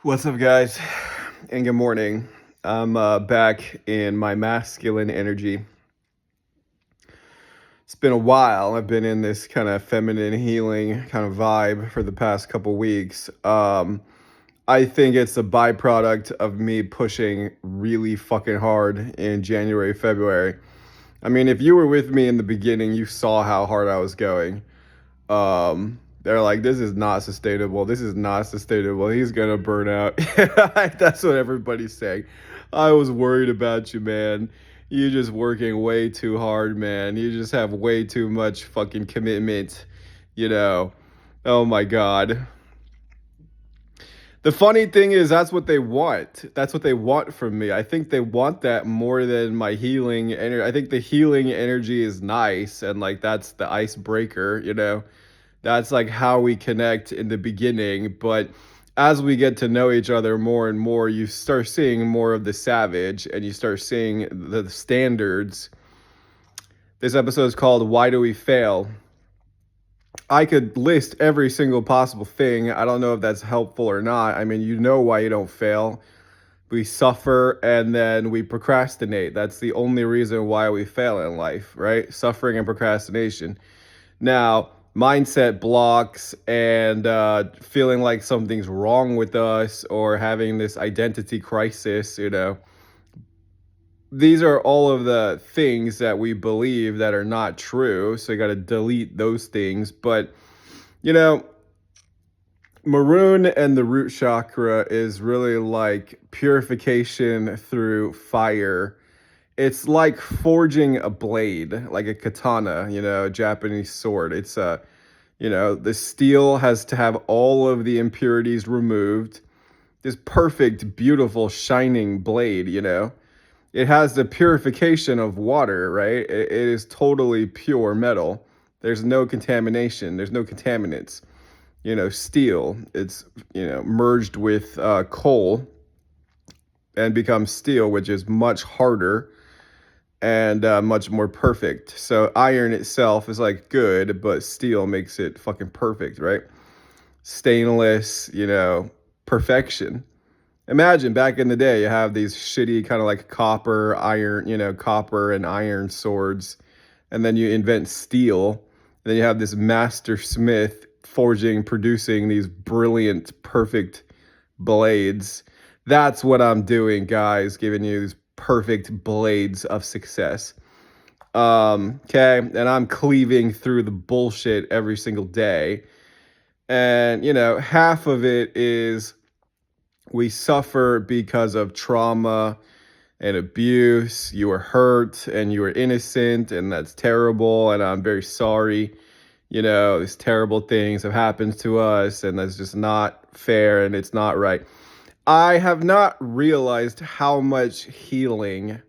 What's up, guys? And good morning. I'm back in my masculine energy. It's been a while. I've been in this kind of feminine healing kind of vibe for the past couple weeks. I think it's a byproduct of me pushing really fucking hard in January, February. I mean, if you were with me in the beginning, you saw how hard I was going. They're like, this is not sustainable. This is not sustainable. He's gonna burn out. That's what everybody's saying. I was worried about you, man. You're just working way too hard, man. You just have way too much fucking commitment, you know. Oh my God. The funny thing is, that's what they want. That's what they want from me. I think they want that more than my healing energy. I think the healing energy is nice, and like that's the icebreaker, you know. That's like how we connect in the beginning. But as we get to know each other more and more, you start seeing more of the savage and you start seeing the standards. This episode is called Why Do We Fail? I could list every single possible thing. I don't know if that's helpful or not. I mean, you know why you don't fail. We suffer and then we procrastinate. That's the only reason why we fail in life, right? Suffering and procrastination. Now, mindset blocks and feeling like something's wrong with us or having this identity crisis, you know, these are all of the things that we believe that are not true. So you got to delete those things. But, you know, Maroon and the root chakra is really like purification through fire. It's like forging a blade, like a katana, you know, a Japanese sword. The steel has to have all of the impurities removed. This perfect, beautiful, shining blade, you know. It has the purification of water, right? It is totally pure metal. There's no contamination. There's no contaminants. You know, steel, it's, merged with coal and becomes steel, which is much harder and much more perfect. So iron itself is like good, but steel makes it fucking perfect, right? Stainless, perfection. Imagine back in the day, you have these shitty kind of like copper, iron, copper and iron swords, and then you invent steel, and then you have this master smith forging, producing these brilliant, perfect blades. That's what I'm doing, guys, giving you these perfect blades of success. Okay, and I'm cleaving through the bullshit every single day. And, half of it is we suffer because of trauma and abuse. You were hurt and you were innocent, and that's terrible. And I'm very sorry. These terrible things have happened to us, and that's just not fair and it's not right. I have not realized how much healing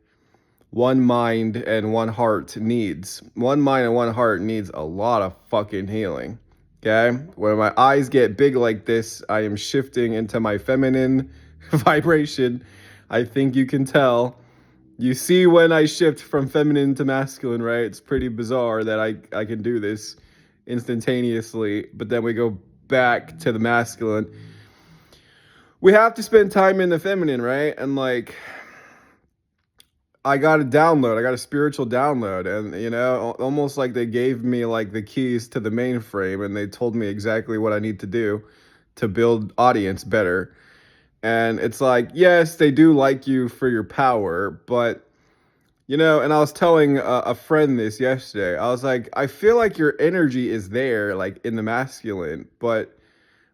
one mind and one heart needs. One mind and one heart needs a lot of fucking healing. Okay? When my eyes get big like this, I am shifting into my feminine vibration. I think you can tell. You see when I shift from feminine to masculine, right? It's pretty bizarre that I can do this instantaneously, but then we go back to the masculine. We have to spend time in the feminine, right? And like, I got a download. I got a spiritual download, and almost like they gave me like the keys to the mainframe, and they told me exactly what I need to do to build audience better. And it's like, yes, they do like you for your power, but and I was telling a friend this yesterday. I was like, I feel like your energy is there, like in the masculine, but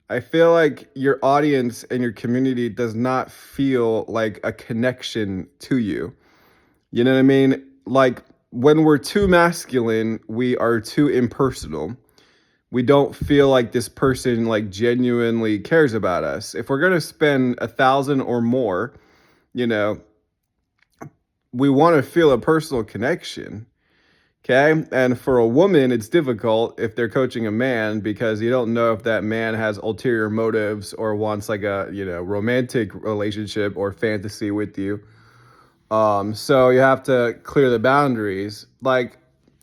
I feel like your audience and your community does not feel like a connection to you. You know what I mean? Like when we're too masculine, we are too impersonal. We don't feel like this person like genuinely cares about us. If we're gonna spend 1,000 or more, you know, we want to feel a personal connection. Okay. And for a woman, it's difficult if they're coaching a man because you don't know if that man has ulterior motives or wants like a, romantic relationship or fantasy with you. So you have to clear the boundaries. Like,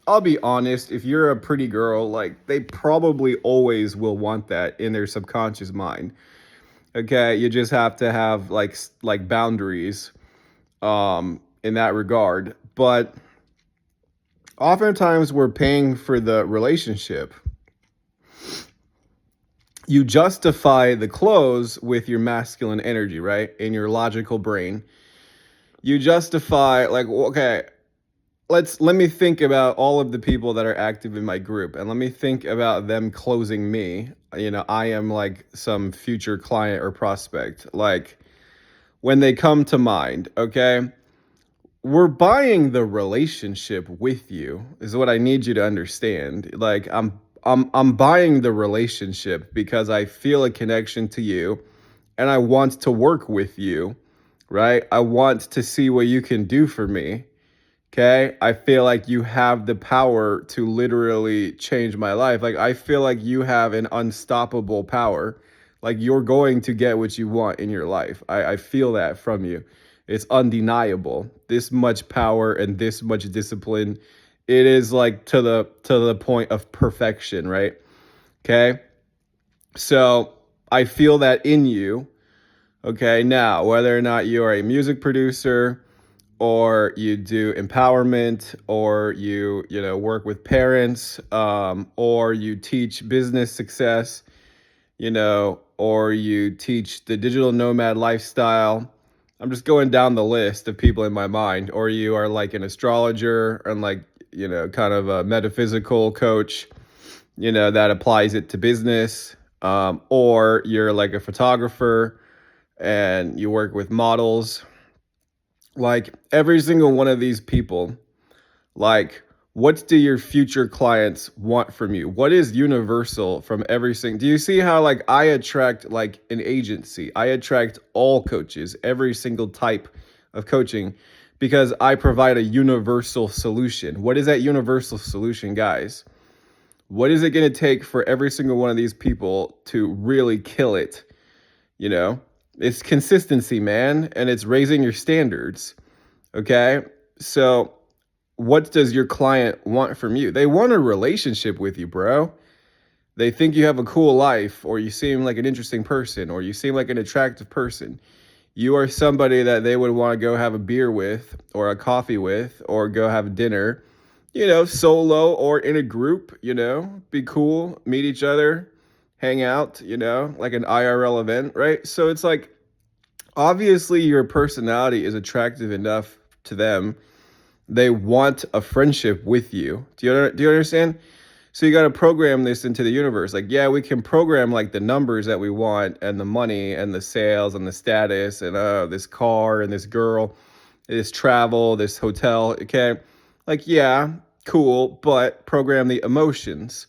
I'll be honest, if you're a pretty girl, like they probably always will want that in their subconscious mind. Okay, you just have to have like boundaries in that regard. But oftentimes we're paying for the relationship. You justify the clothes with your masculine energy, right? In your logical brain. You justify like, okay, let me think about all of the people that are active in my group and let me think about them closing me. I am like some future client or prospect. Like when they come to mind, okay? We're buying the relationship with you is what I need you to understand. Like I'm buying the relationship because I feel a connection to you and I want to work with you, right? I want to see what you can do for me. Okay? I feel like you have the power to literally change my life. Like I feel like you have an unstoppable power. Like you're going to get what you want in your life. I feel that from you. It's undeniable. This much power and this much discipline. It is like to the point of perfection, right? Okay? So I feel that in you. Okay, now whether or not you are a music producer, or you do empowerment, or you work with parents, or you teach business success, or you teach the digital nomad lifestyle. I'm just going down the list of people in my mind. Or you are like an astrologer and like kind of a metaphysical coach, that applies it to business. Or you're like a photographer and you work with models. Like every single one of these people, like what do your future clients want from you? What is universal from every single? Do you see how like I attract like an agency? I attract all coaches, every single type of coaching because I provide a universal solution. What is that universal solution, guys? What is it going to take for every single one of these people to really kill it? You know, it's consistency, man, and it's raising your standards. Okay. So, what does your client want from you? They want a relationship with you, bro. They think you have a cool life, or you seem like an interesting person, or you seem like an attractive person. You are somebody that they would want to go have a beer with, or a coffee with, or go have dinner, solo or in a group, be cool, meet each other, hang out, like an IRL event, right? So it's like, obviously, your personality is attractive enough to them. They want a friendship with you. Do you understand? So you got to program this into the universe. Like, yeah, we can program like the numbers that we want and the money and the sales and the status and this car and this girl, this travel, this hotel. Okay. Like, yeah, cool, but program the emotions.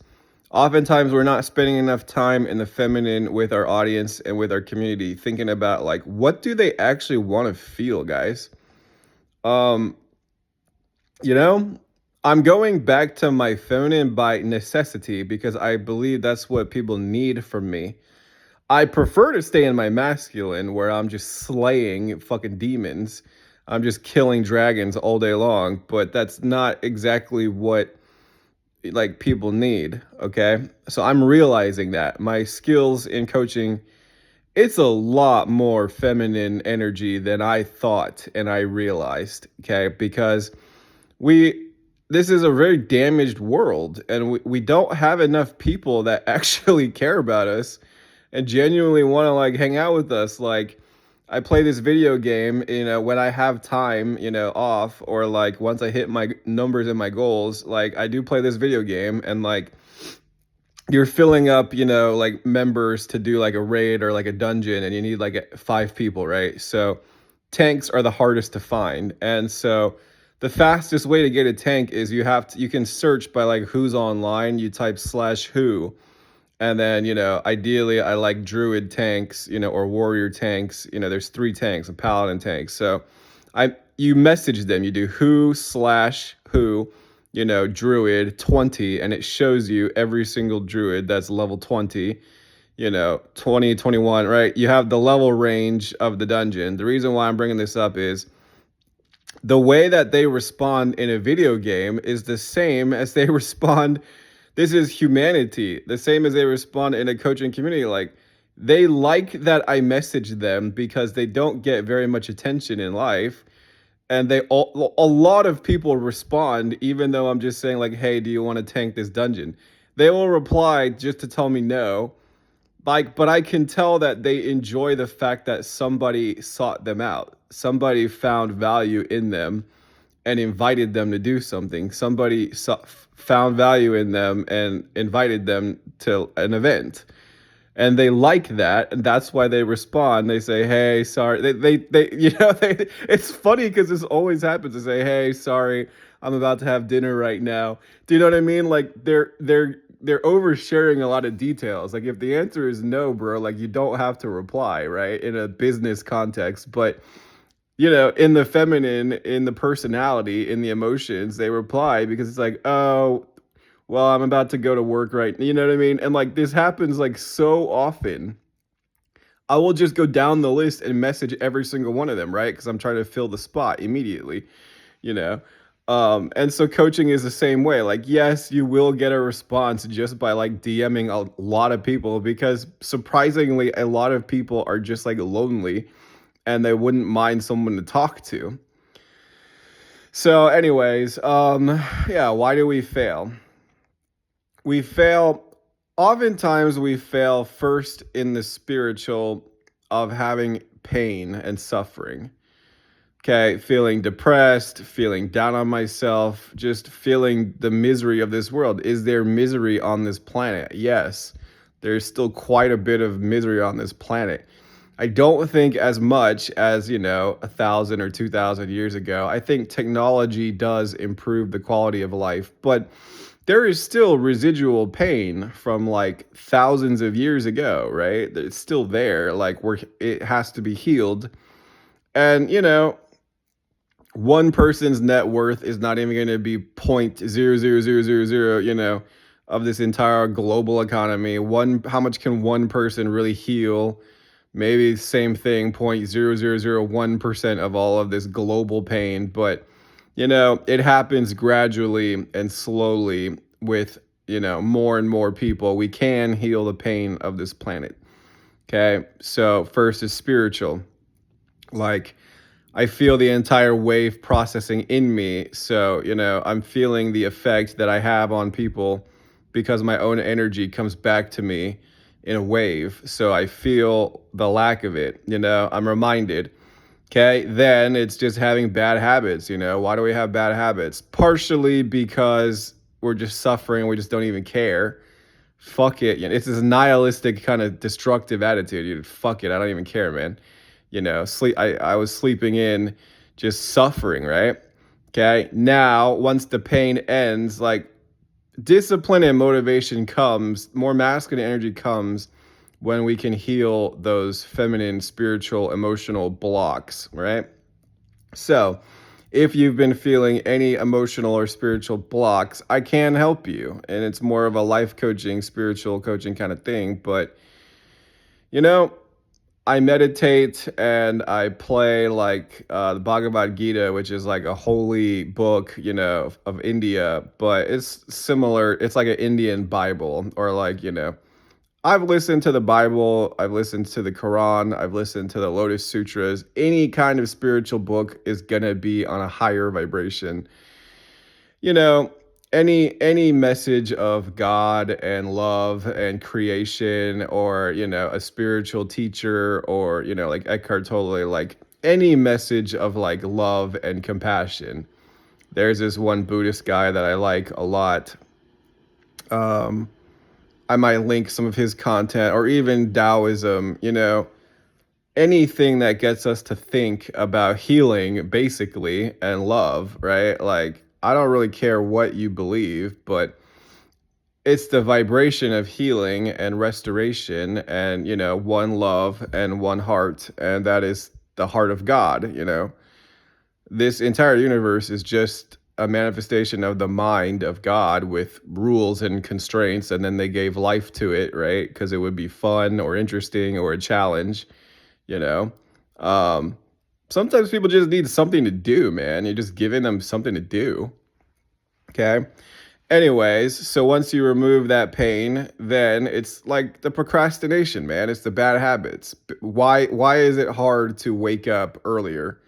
Oftentimes, we're not spending enough time in the feminine with our audience and with our community thinking about like, what do they actually want to feel, guys? Um, you know, I'm going back to my feminine by necessity because I believe that's what people need from me. I prefer to stay in my masculine where I'm just slaying fucking demons. I'm just killing dragons all day long, but that's not exactly what like people need, okay? So I'm realizing that my skills in coaching, it's a lot more feminine energy than I thought and I realized, okay? Because we this is a very damaged world and we don't have enough people that actually care about us and genuinely want to like hang out with us. Like I play this video game, when I have time, off, or like once I hit my numbers and my goals, like I do play this video game and like you're filling up, like members to do like a raid or like a dungeon and you need like 5 people, right? So tanks are the hardest to find. And so the fastest way to get a tank is you can search by like who's online, you type /who. And then, ideally I like druid tanks, or warrior tanks. There's 3 tanks, a paladin tank. So you message them, you do who/who, druid 20, and it shows you every single druid that's level 20, 20, 21, right? You have the level range of the dungeon. The reason why I'm bringing this up is the way that they respond in a video game is the same as they respond. This is humanity, the same as they respond in a coaching community. Like They like that I message them because they don't get very much attention in life, and a lot of people respond even though I'm just saying like, "Hey, do you want to tank this dungeon?" They will reply just to tell me no. Like, but I can tell that they enjoy the fact that somebody sought them out. Somebody found value in them and invited them to do something. Somebody found value in them and invited them to an event. And they like that, and that's why they respond. They say, "Hey, sorry." It's funny because this always happens. They say, "Hey, sorry, I'm about to have dinner right now." Do you know what I mean? Like they're oversharing a lot of details. Like if the answer is no, bro, like you don't have to reply, right? In a business context, but in the feminine, in the personality, in the emotions, they reply because it's like, "Oh, well, I'm about to go to work right." You know what I mean? And like this happens like so often. I will just go down the list and message every single one of them, right? Because I'm trying to fill the spot immediately, you know? And so coaching is the same way. Like, yes, you will get a response just by like DMing a lot of people because surprisingly, a lot of people are just like lonely and they wouldn't mind someone to talk to. So, anyways, yeah, why do we fail? We fail Oftentimes we fail first in the spiritual of having pain and suffering. Okay, feeling depressed, feeling down on myself, just feeling the misery of this world. Is there misery on this planet? Yes, there's still quite a bit of misery on this planet. I don't think as much as, 1,000 or 2,000 years ago. I think technology does improve the quality of life, but there is still residual pain from like thousands of years ago, right? It's still there, like where it has to be healed. And, one person's net worth is not even going to be 0.00000, of this entire global economy. How much can one person really heal? Maybe same thing, 0.0001% of all of this global pain. But, it happens gradually and slowly with, more and more people. We can heal the pain of this planet. Okay. So, first is spiritual. Like, I feel the entire wave processing in me. So, I'm feeling the effect that I have on people because my own energy comes back to me in a wave. So I feel the lack of it, I'm reminded. Okay. Then it's just having bad habits. Why do we have bad habits? Partially because we're just suffering. We just don't even care. Fuck it. It's this nihilistic kind of destructive attitude. Fuck it. I don't even care, man. I was sleeping in, just suffering, right? Okay. Now, once the pain ends, like discipline and motivation comes, more masculine energy comes when we can heal those feminine, spiritual, emotional blocks, right? So, if you've been feeling any emotional or spiritual blocks, I can help you. And it's more of a life coaching, spiritual coaching kind of thing. But, you know, I meditate and I play like the Bhagavad Gita, which is like a holy book, of India, but it's similar. It's like an Indian Bible, or like, I've listened to the Bible, I've listened to the Quran, I've listened to the Lotus Sutras. Any kind of spiritual book is going to be on a higher vibration. You know, any message of God and love and creation, or a spiritual teacher, or like Eckhart Tolle, like any message of like love and compassion. There's this one Buddhist guy that I like a lot. I might link some of his content, or even Taoism, anything that gets us to think about healing, basically, and love, right? Like, I don't really care what you believe, but it's the vibration of healing and restoration, and, one love and one heart, and that is the heart of God, This entire universe is just a manifestation of the mind of God with rules and constraints, and then they gave life to it, right? Because it would be fun or interesting or a challenge, you know. Um, Sometimes people just need something to do, man. You're just giving them something to do, okay? Anyways, so once you remove that pain, then it's like the procrastination, man. It's the bad habits. Why is it hard to wake up earlier?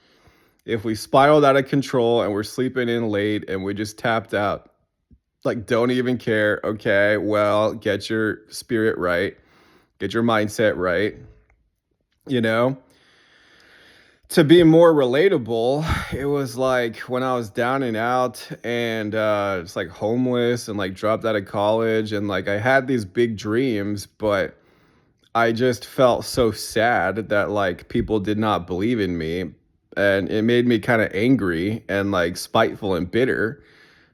If we spiraled out of control and we're sleeping in late and we just tapped out, like don't even care. Okay, well, get your spirit right, get your mindset right, you know? To be more relatable, it was like when I was down and out and just like homeless and like dropped out of college and like I had these big dreams, but I just felt so sad that like people did not believe in me, and it made me kind of angry and like spiteful and bitter.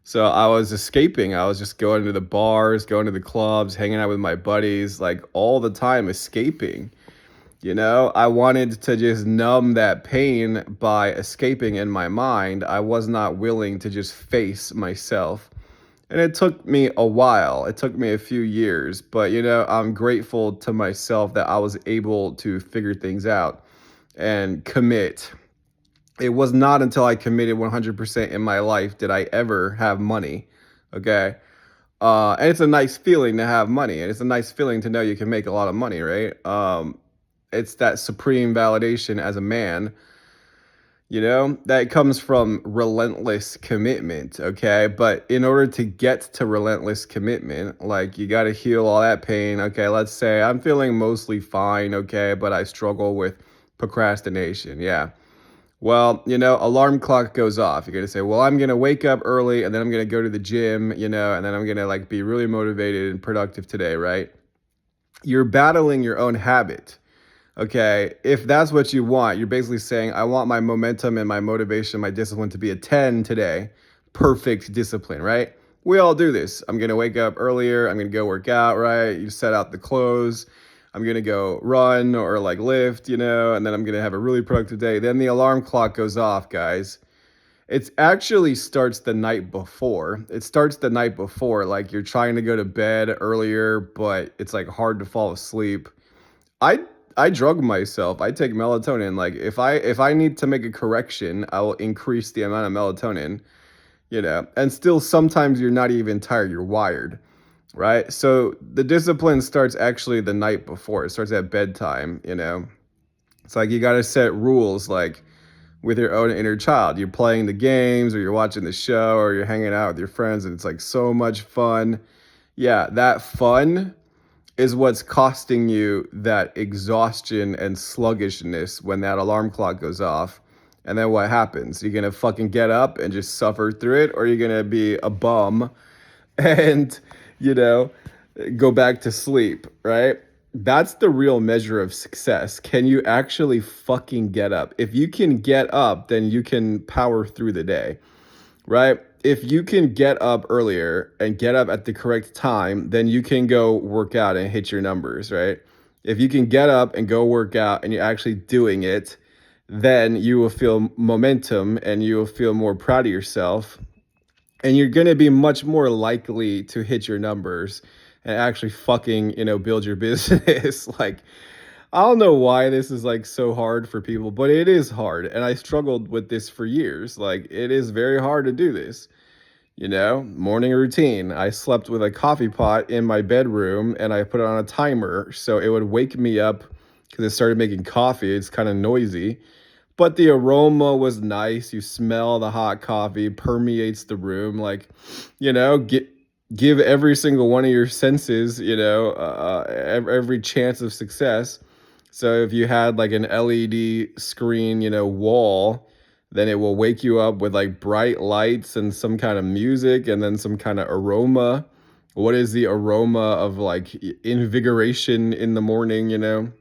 So I was escaping. I was just going to the bars, going to the clubs, hanging out with my buddies, like all the time escaping. I wanted to just numb that pain by escaping in my mind. I was not willing to just face myself. And it took me a while. It took me a few years, but I'm grateful to myself that I was able to figure things out and commit. It was not until I committed 100% in my life did I ever have money. Okay. And it's a nice feeling to have money, and it's a nice feeling to know you can make a lot of money, right? It's that supreme validation as a man, that comes from relentless commitment, okay? But in order to get to relentless commitment, like you got to heal all that pain. Okay, let's say I'm feeling mostly fine, okay, but I struggle with procrastination. Yeah. Well, alarm clock goes off. You're going to say, well, I'm going to wake up early and then I'm going to go to the gym, and then I'm going to like be really motivated and productive today, right? You're battling your own habit. Okay, if that's what you want, you're basically saying, I want my momentum and my motivation, my discipline to be a 10 today. Perfect discipline, right? We all do this. I'm going to wake up earlier. I'm going to go work out, right? You set out the clothes. I'm going to go run or like lift, and then I'm going to have a really productive day. Then the alarm clock goes off, guys. It actually starts the night before. It starts the night before. Like you're trying to go to bed earlier, but it's like hard to fall asleep. I I drug myself. I take melatonin. Like if I need to make a correction, I will increase the amount of melatonin, And still sometimes you're not even tired, you're wired, right? So the discipline starts actually the night before. It starts at bedtime. It's like you got to set rules like with your own inner child. You're playing the games or you're watching the show or you're hanging out with your friends and it's like so much fun. Yeah, that fun is what's costing you that exhaustion and sluggishness when that alarm clock goes off. And then what happens? You're gonna fucking get up and just suffer through it, or you're gonna be a bum and, you know, go back to sleep, right? That's the real measure of success. Can you actually fucking get up? If you can get up, then you can power through the day, right? If you can get up earlier and get up at the correct time, then you can go work out and hit your numbers, right? If you can get up and go work out and you're actually doing it, then you will feel momentum and you will feel more proud of yourself. And you're going to be much more likely to hit your numbers and actually fucking, build your business. Like, I don't know why this is like so hard for people, but it is hard. And I struggled with this for years. Like, it is very hard to do this. Morning routine. I slept with a coffee pot in my bedroom and I put it on a timer so it would wake me up because it started making coffee. It's kind of noisy, but the aroma was nice. You smell the hot coffee, permeates the room. Like, give every single one of your senses, every chance of success. So if you had like an LED screen, wall, then it will wake you up with like bright lights and some kind of music and then some kind of aroma. What is the aroma of like invigoration in the morning,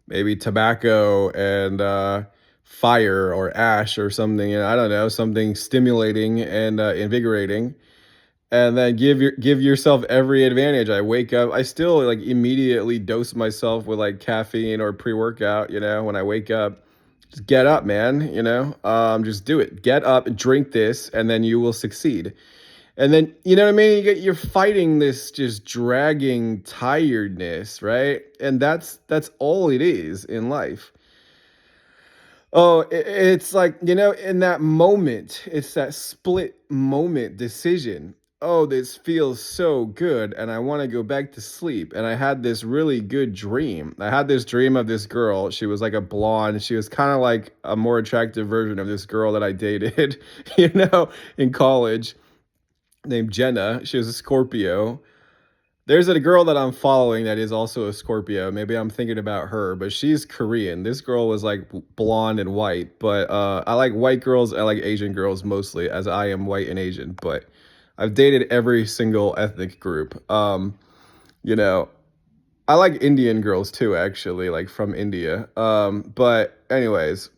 Maybe tobacco and fire or ash or something, I don't know, something stimulating and invigorating. And then give yourself every advantage. I wake up, I still like immediately dose myself with like caffeine or pre-workout, when I wake up. Just get up, man, just do it. Get up, drink this, and then you will succeed. And then, you know what I mean? You're fighting this just dragging tiredness, right? And that's all it is in life. Oh, it's like, in that moment, it's that split moment decision. oh, this feels so good and I want to go back to sleep. And I had this really good dream. I had this dream of this girl. She was like a blonde. She was kind of like a more attractive version of this girl that I dated, in college, named Jenna. She was a Scorpio. There's a girl that I'm following that is also a Scorpio. Maybe I'm thinking about her, but she's Korean. This girl was like blonde and white, but I like white girls. I like Asian girls mostly, as I am white and Asian. But I've dated every single ethnic group. You know, I like Indian girls too, actually, like from India. But anyways,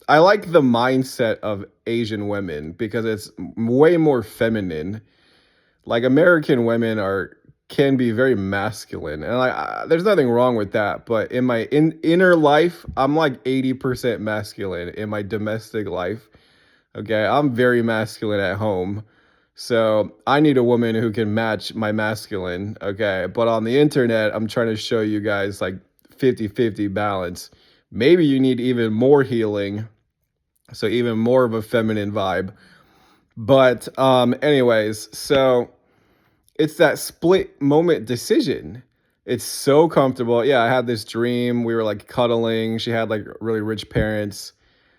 I like the mindset of Asian women because it's way more feminine. Like American women are can be very masculine, and like there's nothing wrong with that. But in my inner life, I'm like 80% masculine in my domestic life. Okay, I'm very masculine at home. So I need a woman who can match my masculine. Okay, but on the internet, I'm trying to show you guys like 50-50 balance. Maybe you need even more healing, so even more of a feminine vibe. But anyways, so it's that split moment decision. It's so comfortable. Yeah, I had this dream. We were like cuddling. She had like really rich parents.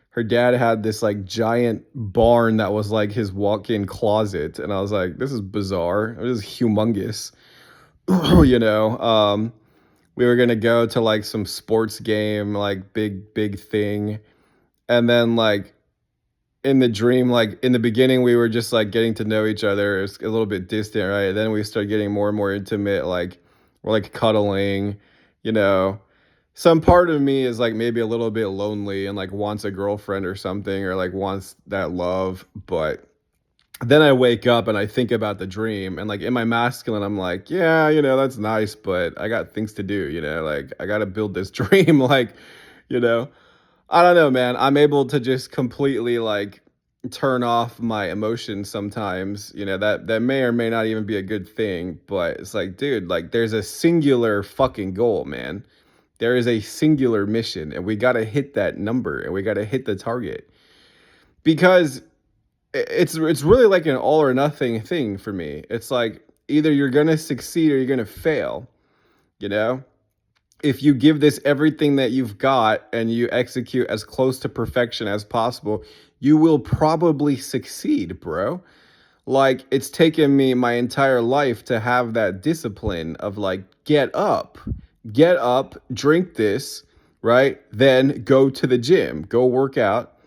Her dad had this like giant barn that was like his walk-in closet. And I was like, this is bizarre. It was humongous. you know. We were gonna go to like some sports game, like big thing. And then like in the dream, like in the beginning, we were just like getting to know each other. It's a little bit distant, right? Then we start getting more and more intimate. Like we're like cuddling, you know. Some part of me is like maybe a little bit lonely and like wants a girlfriend or something, or like wants that love. But then I wake up and I think about the dream, and like in my masculine, I'm like, yeah, that's nice, but I got things to do, like I got to build this dream, like, you know. I don't know, man. I'm able to just completely like turn off my emotions sometimes. That may or may not even be a good thing, but it's like, dude, like there's a singular fucking goal, man. There is a singular mission, and we got to hit that number, and we got to hit the target. Because it's really like an all or nothing thing for me. It's like either you're going to succeed or you're going to fail, you know? If you give this everything that you've got and you execute as close to perfection as possible, you will probably succeed, bro. Like it's taken me my entire life to have that discipline of like, get up, drink this, right? Then go to the gym, go work out,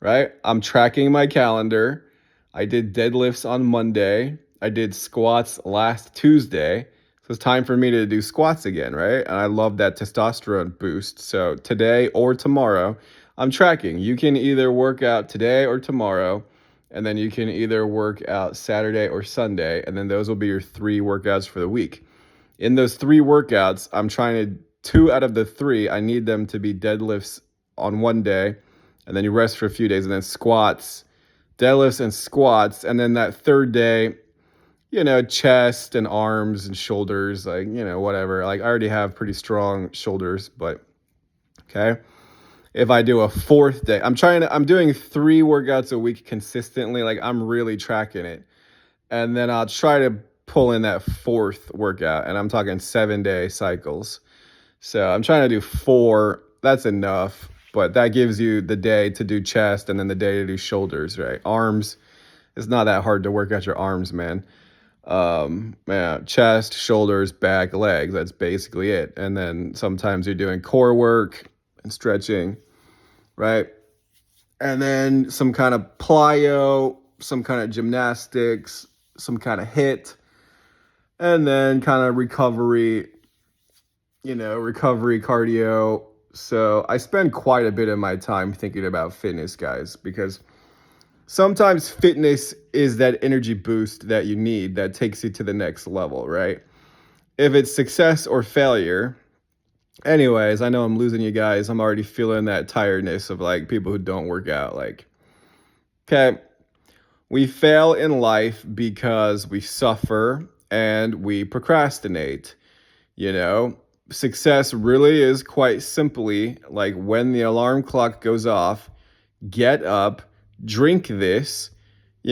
right? I'm tracking my calendar. I did deadlifts on Monday. I did squats last Tuesday. So it's time for me to do squats again, right? And I love that testosterone boost. So today or tomorrow, I'm tracking. You can either work out today or tomorrow, and then you can either work out Saturday or Sunday, and then those will be your 3 workouts for the week. In those 3 workouts, I'm trying to 2 out of the 3, I need them to be deadlifts on one day, and then you rest for a few days, and then squats, deadlifts and squats, and then that third day, chest and arms and shoulders, like, whatever. Like I already have pretty strong shoulders, but okay. If I do a 4th day, I'm doing 3 workouts a week consistently. Like I'm really tracking it. And then I'll try to pull in that 4th workout, and I'm talking 7-day cycles. So I'm trying to do 4. That's enough, but that gives you the day to do chest and then the day to do shoulders, right? Arms, it's not that hard to work out your arms, man. Chest, shoulders, back, legs, that's basically it. And then sometimes you're doing core work and stretching, right? And then some kind of plyo, some kind of gymnastics, some kind of hit, and then kind of recovery cardio. So I spend quite a bit of my time thinking about fitness, guys, because sometimes fitness is that energy boost that you need that takes you to the next level, right? If it's success or failure, anyways, I know I'm losing you guys. I'm already feeling that tiredness of like people who don't work out. Like, okay, we fail in life because we suffer and we procrastinate. Success really is quite simply like when the alarm clock goes off, get up, drink this,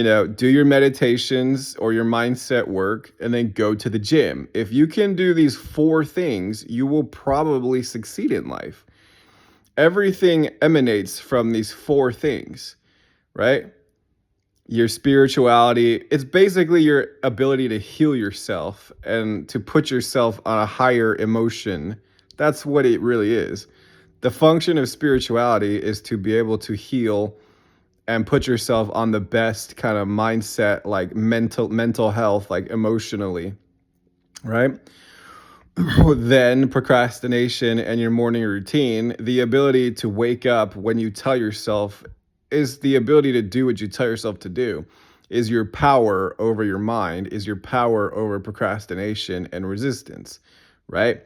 do your meditations or your mindset work and then go to the gym. If you can do these four things, you will probably succeed in life. Everything emanates from these four things, right? Your spirituality, it's basically your ability to heal yourself and to put yourself on a higher emotion. That's what it really is. The function of spirituality is to be able to heal and put yourself on the best kind of mindset, like mental health, like emotionally, right? Then procrastination and your morning routine, the ability to wake up when you tell yourself, is the ability to do what you tell yourself to do, is your power over your mind, is your power over procrastination and resistance, right?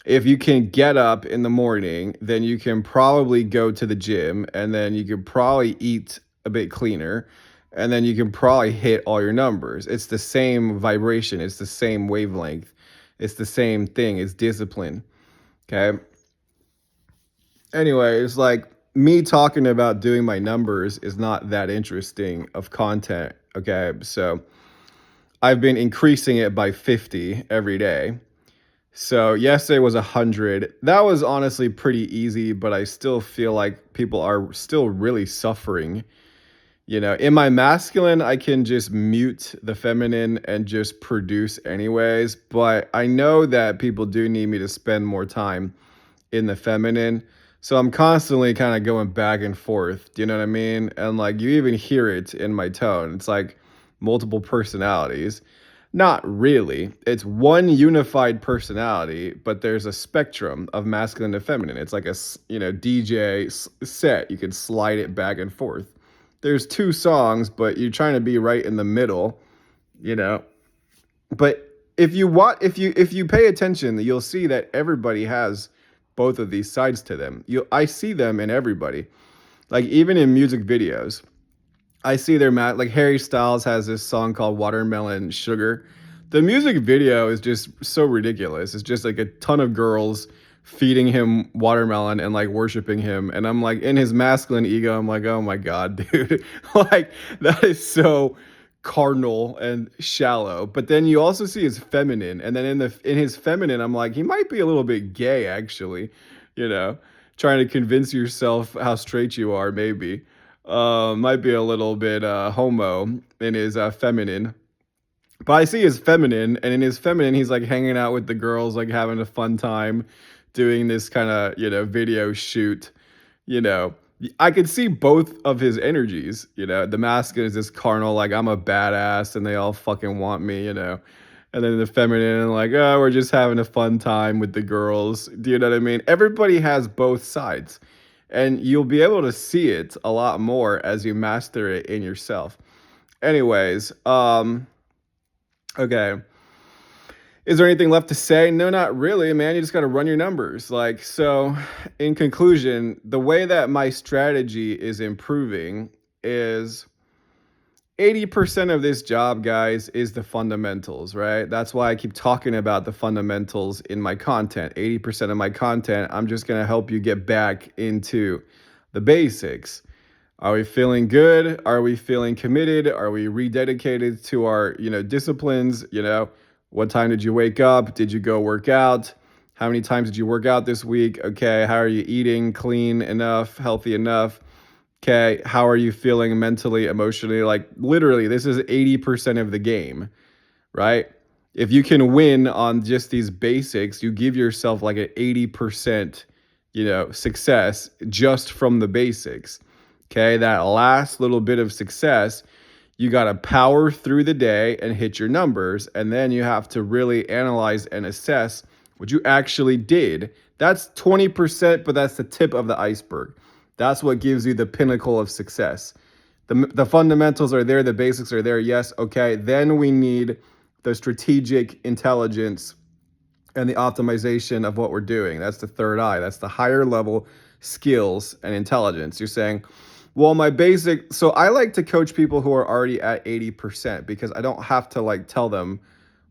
If you can get up in the morning, then you can probably go to the gym, and then you can probably eat a bit cleaner, and then you can probably hit all your numbers. It's the same vibration, it's the same wavelength, it's the same thing, it's discipline. Okay. Anyway, it's like me talking about doing my numbers is not that interesting of content. Okay. So I've been increasing it by 50 every day. So yesterday was 100. That was honestly pretty easy, but I still feel like people are still really suffering. In my masculine, I can just mute the feminine and just produce anyways. But I know that people do need me to spend more time in the feminine. So I'm constantly kind of going back and forth. Do you know what I mean? And like you even hear it in my tone. It's like multiple personalities. Not really. It's one unified personality, but there's a spectrum of masculine and feminine. It's like a, DJ set. You can slide it back and forth. There's two songs, but you're trying to be right in the middle, you know. But if you pay attention, you'll see that everybody has both of these sides to them. I see them in everybody. Like even in music videos, I see like Harry Styles has this song called Watermelon Sugar. The music video is just so ridiculous. It's just like a ton of girls feeding him watermelon and like worshiping him. And I'm like, in his masculine ego, I'm like, oh my God, dude. Like that is so carnal and shallow. But then you also see his feminine. And then in his feminine, I'm like, he might be a little bit gay, actually, you know, trying to convince yourself how straight you are, maybe. Might be a little bit homo in his feminine. But I see his feminine, and in his feminine, he's like hanging out with the girls, like having a fun time, doing this kind of, video shoot. You know, I could see both of his energies. The masculine is this carnal, like I'm a badass and they all fucking want me. And then the feminine, like, oh, we're just having a fun time with the girls. Do you know what I mean? Everybody has both sides. And you'll be able to see it a lot more as you master it in yourself. Anyways, okay. Is there anything left to say? No, not really, man. You just got to run your numbers. Like, so in conclusion, the way that my strategy is improving is 80% of this job, guys, is the fundamentals, right? That's why I keep talking about the fundamentals in my content. 80% of my content, I'm just going to help you get back into the basics. Are we feeling good? Are we feeling committed? Are we rededicated to our, disciplines? What time did you wake up? Did you go work out? How many times did you work out this week? Okay, how are you eating? Clean enough, healthy enough? Okay, how are you feeling mentally, emotionally? Like literally, this is 80% of the game, right? If you can win on just these basics, you give yourself like an 80%, success just from the basics. Okay, that last little bit of success, you got to power through the day and hit your numbers. And then you have to really analyze and assess what you actually did. That's 20%, but that's the tip of the iceberg. That's what gives you the pinnacle of success. The fundamentals are there, the basics are there. Yes, okay. Then we need the strategic intelligence and the optimization of what we're doing. That's the third eye. That's the higher level skills and intelligence. You're saying, well, so I like to coach people who are already at 80% because I don't have to like tell them,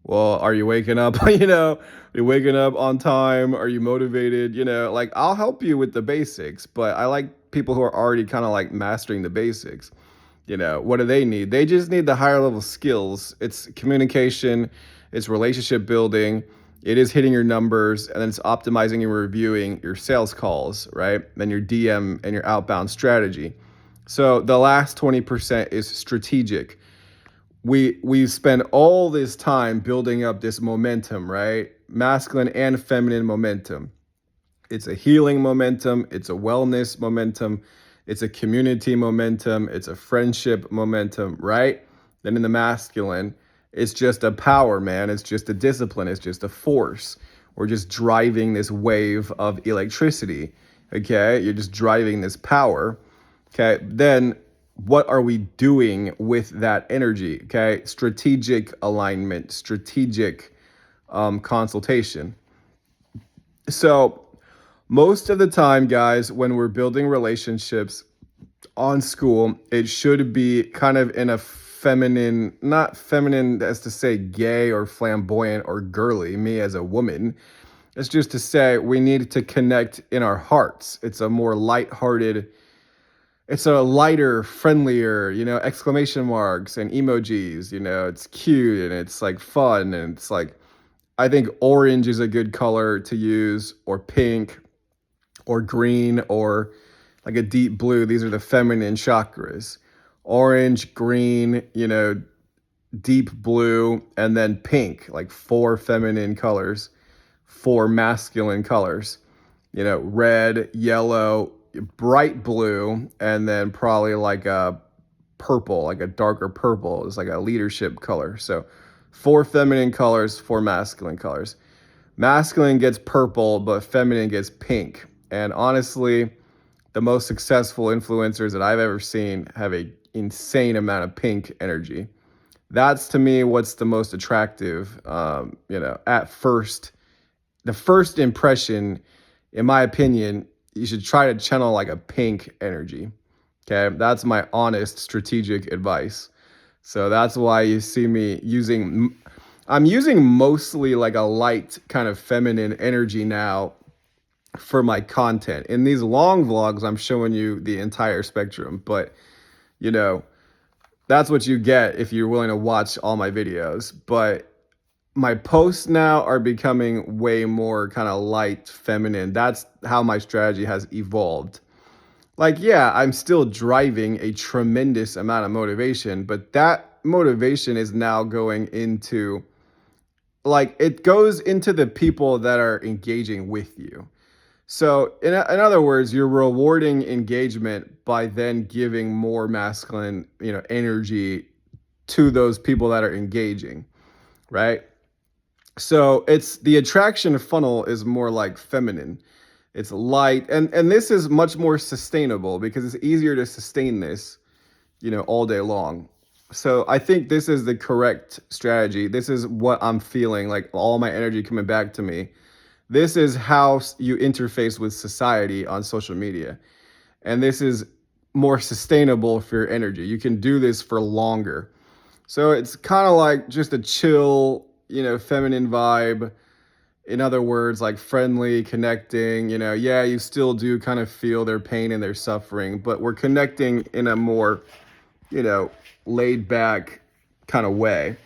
well, are you waking up? Are you waking up on time? Are you motivated? Like I'll help you with the basics, but I like people who are already kind of like mastering the basics. What do they need? They just need the higher level skills. It's communication, it's relationship building, it is hitting your numbers, and then it's optimizing and reviewing your sales calls, right? Then your DM and your outbound strategy. So the last 20% is strategic. We spend all this time building up this momentum, right? Masculine and feminine momentum. It's a healing momentum, it's a wellness momentum, it's a community momentum, it's a friendship momentum, right? Then in the masculine, it's just a power, man. It's just a discipline, it's just a force. We're just driving this wave of electricity. Okay? You're just driving this power. Okay? Then what are we doing with that energy? Okay? Strategic alignment, strategic consultation. So, most of the time, guys, when we're building relationships on school, it should be kind of in a feminine, not feminine as to say gay or flamboyant or girly, me as a woman. It's just to say we need to connect in our hearts. It's a more lighthearted, it's a lighter, friendlier, exclamation marks and emojis, it's cute and it's like fun. And it's like, I think orange is a good color to use, or pink, or green, or like a deep blue. These are the feminine chakras. Orange, green, deep blue, and then pink, like 4 feminine colors, 4 masculine colors. Red, yellow, bright blue, and then probably like a purple, like a darker purple is like a leadership color. So 4 feminine colors, 4 masculine colors. Masculine gets purple, but feminine gets pink. And honestly, the most successful influencers that I've ever seen have a insane amount of pink energy. That's to me what's the most attractive. At first, the first impression, in my opinion, you should try to channel like a pink energy. Okay, that's my honest strategic advice. So that's why you see me I'm using mostly like a light kind of feminine energy now for my content. In these long vlogs, I'm showing you the entire spectrum, but that's what you get if you're willing to watch all my videos. But my posts now are becoming way more kind of light feminine. That's how my strategy has evolved. Like, yeah, I'm still driving a tremendous amount of motivation, but that motivation is now going into, like, it goes into the people that are engaging with you. So, in other words, you're rewarding engagement by then giving more masculine, energy to those people that are engaging, right? So it's the attraction funnel is more like feminine. It's light, and this is much more sustainable because it's easier to sustain this, all day long. So I think this is the correct strategy. This is what I'm feeling, like all my energy coming back to me. This is how you interface with society on social media. And this is more sustainable for your energy. You can do this for longer. So it's kind of like just a chill, feminine vibe. In other words, like friendly, connecting, yeah, you still do kind of feel their pain and their suffering, but we're connecting in a more, laid back kind of way,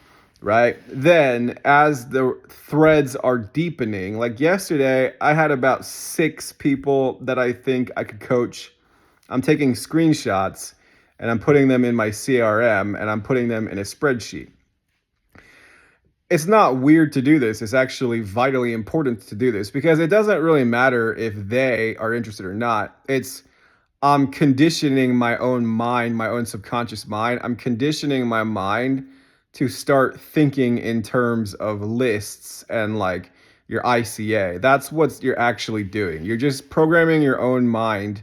right? Then as the threads are deepening, like yesterday, I had about 6 people that I think I could coach. I'm taking screenshots and I'm putting them in my CRM and I'm putting them in a spreadsheet. It's not weird to do this. It's actually vitally important to do this because it doesn't really matter if they are interested or not. I'm conditioning my own mind, my own subconscious mind. I'm conditioning my mind to start thinking in terms of lists and like your ICA. That's what you're actually doing. You're just programming your own mind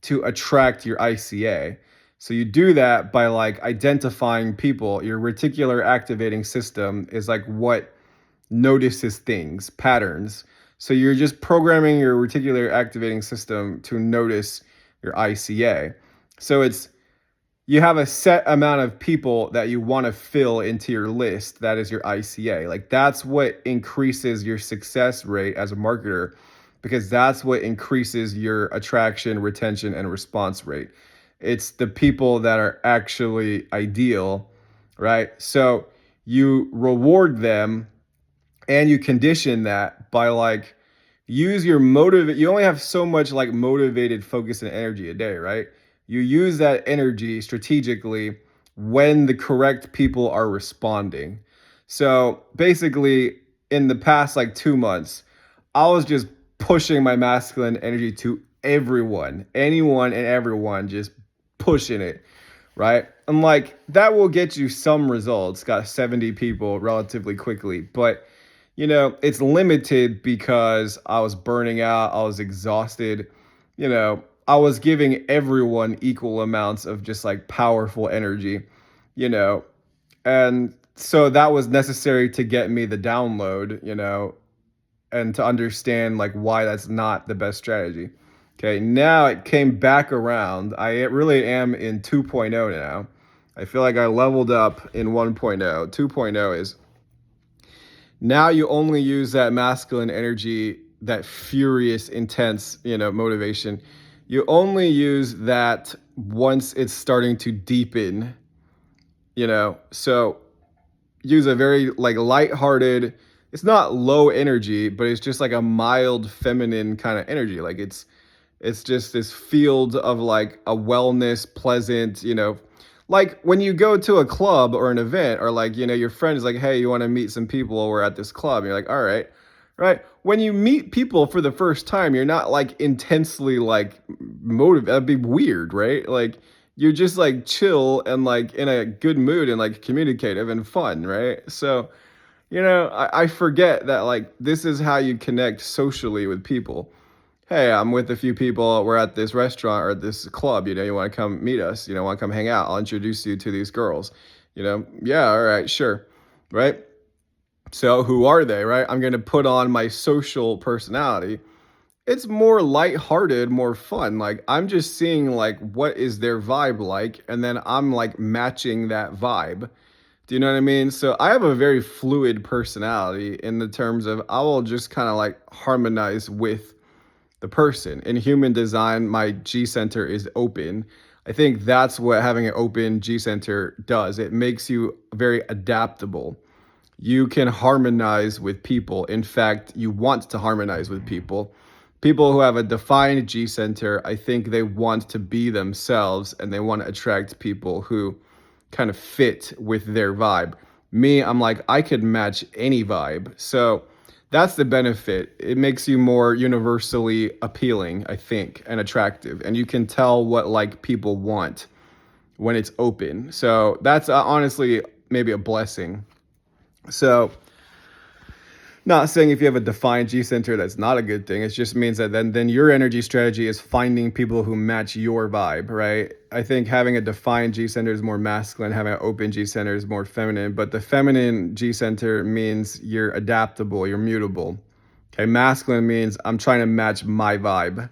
to attract your ICA. So you do that by like identifying people. Your reticular activating system is like what notices things, patterns. So you're just programming your reticular activating system to notice your ICA. So you have a set amount of people that you want to fill into your list. That is your ICA. Like that's what increases your success rate as a marketer because that's what increases your attraction, retention, and response rate. It's the people that are actually ideal, right? So you reward them and you condition that by like use your motive. You only have so much like motivated focus and energy a day, right? You use that energy strategically when the correct people are responding. So basically in the past like 2 months, I was just pushing my masculine energy to everyone, anyone and everyone, just pushing it, right? And like that will get you some results, got 70 people relatively quickly, but it's limited because I was burning out, I was exhausted, I was giving everyone equal amounts of just like powerful energy, you know, and so that was necessary to get me the download, and to understand like why that's not the best strategy. Okay, now it came back around. I really am in 2.0 now. I feel like I leveled up in 1.0. 2.0 is now you only use that masculine energy, that furious, intense, motivation. You only use that once it's starting to deepen, So use a very like lighthearted, it's not low energy, but it's just like a mild feminine kind of energy. Like it's just this field of like a wellness, pleasant, like when you go to a club or an event, or like, your friend is like, hey, you want to meet some people? We're at this club. And you're like, all right. Right. When you meet people for the first time, you're not like intensely like motivated. That'd be weird, right? Like you're just like chill and like in a good mood and like communicative and fun, right? So, I forget that like this is how you connect socially with people. Hey, I'm with a few people. We're at this restaurant or this club. You want to come meet us? Want to come hang out? I'll introduce you to these girls. Yeah, all right, sure. Right. So who are they? Right. I'm going to put on my social personality. It's more lighthearted, more fun. Like I'm just seeing like what is their vibe like, and then I'm like matching that vibe. Do you know what I mean? So I have a very fluid personality in the terms of I will just kind of like harmonize with the person. In human design, my G center is open. I think that's what having an open G center does. It makes you very adaptable. You can harmonize with people. In fact, you want to harmonize with people. People who have a defined G center, I think they want to be themselves and they want to attract people who kind of fit with their vibe. Me, I'm like, I could match any vibe. So that's the benefit. It makes you more universally appealing, I think, and attractive. And you can tell what like people want when it's open. So that's honestly maybe a blessing. So not saying if you have a defined G center that's not a good thing. It just means that then your energy strategy is finding people who match your vibe, right? I think having a defined G center is more masculine, having an open G center is more feminine, but the feminine G center means you're adaptable, you're mutable. Okay, masculine means I'm trying to match my vibe.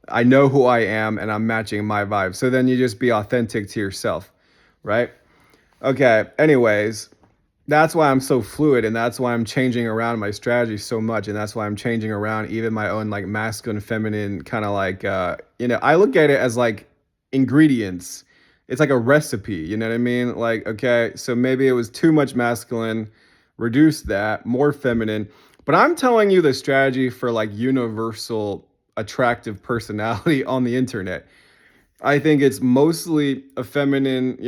I know who I am and I'm matching my vibe. So then you just be authentic to yourself, right? Okay, anyways, that's why I'm so fluid, and that's why I'm changing around my strategy so much, and that's why I'm changing around even my own like masculine feminine kind of like I look at it as like ingredients. It's like a recipe, you know what I mean? Like, okay, so maybe it was too much masculine, reduce that, more feminine. But I'm telling you the strategy for like universal attractive personality on the internet. I think it's mostly a feminine,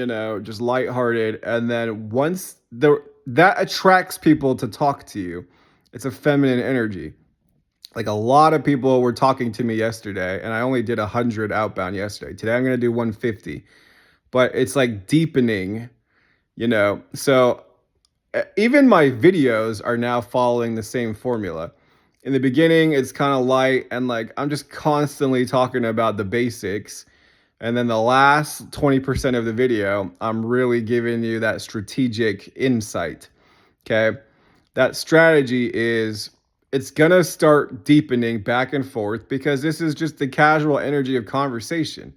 just lighthearted, and then once the that attracts people to talk to you. It's a feminine energy. Like a lot of people were talking to me yesterday, and I only did 100 outbound yesterday. Today I'm gonna do 150, but it's like deepening, So even my videos are now following the same formula. In the beginning, it's kind of light and like I'm just constantly talking about the basics. And then the last 20% of the video, I'm really giving you that strategic insight. Okay. That strategy is it's going to start deepening back and forth because this is just the casual energy of conversation.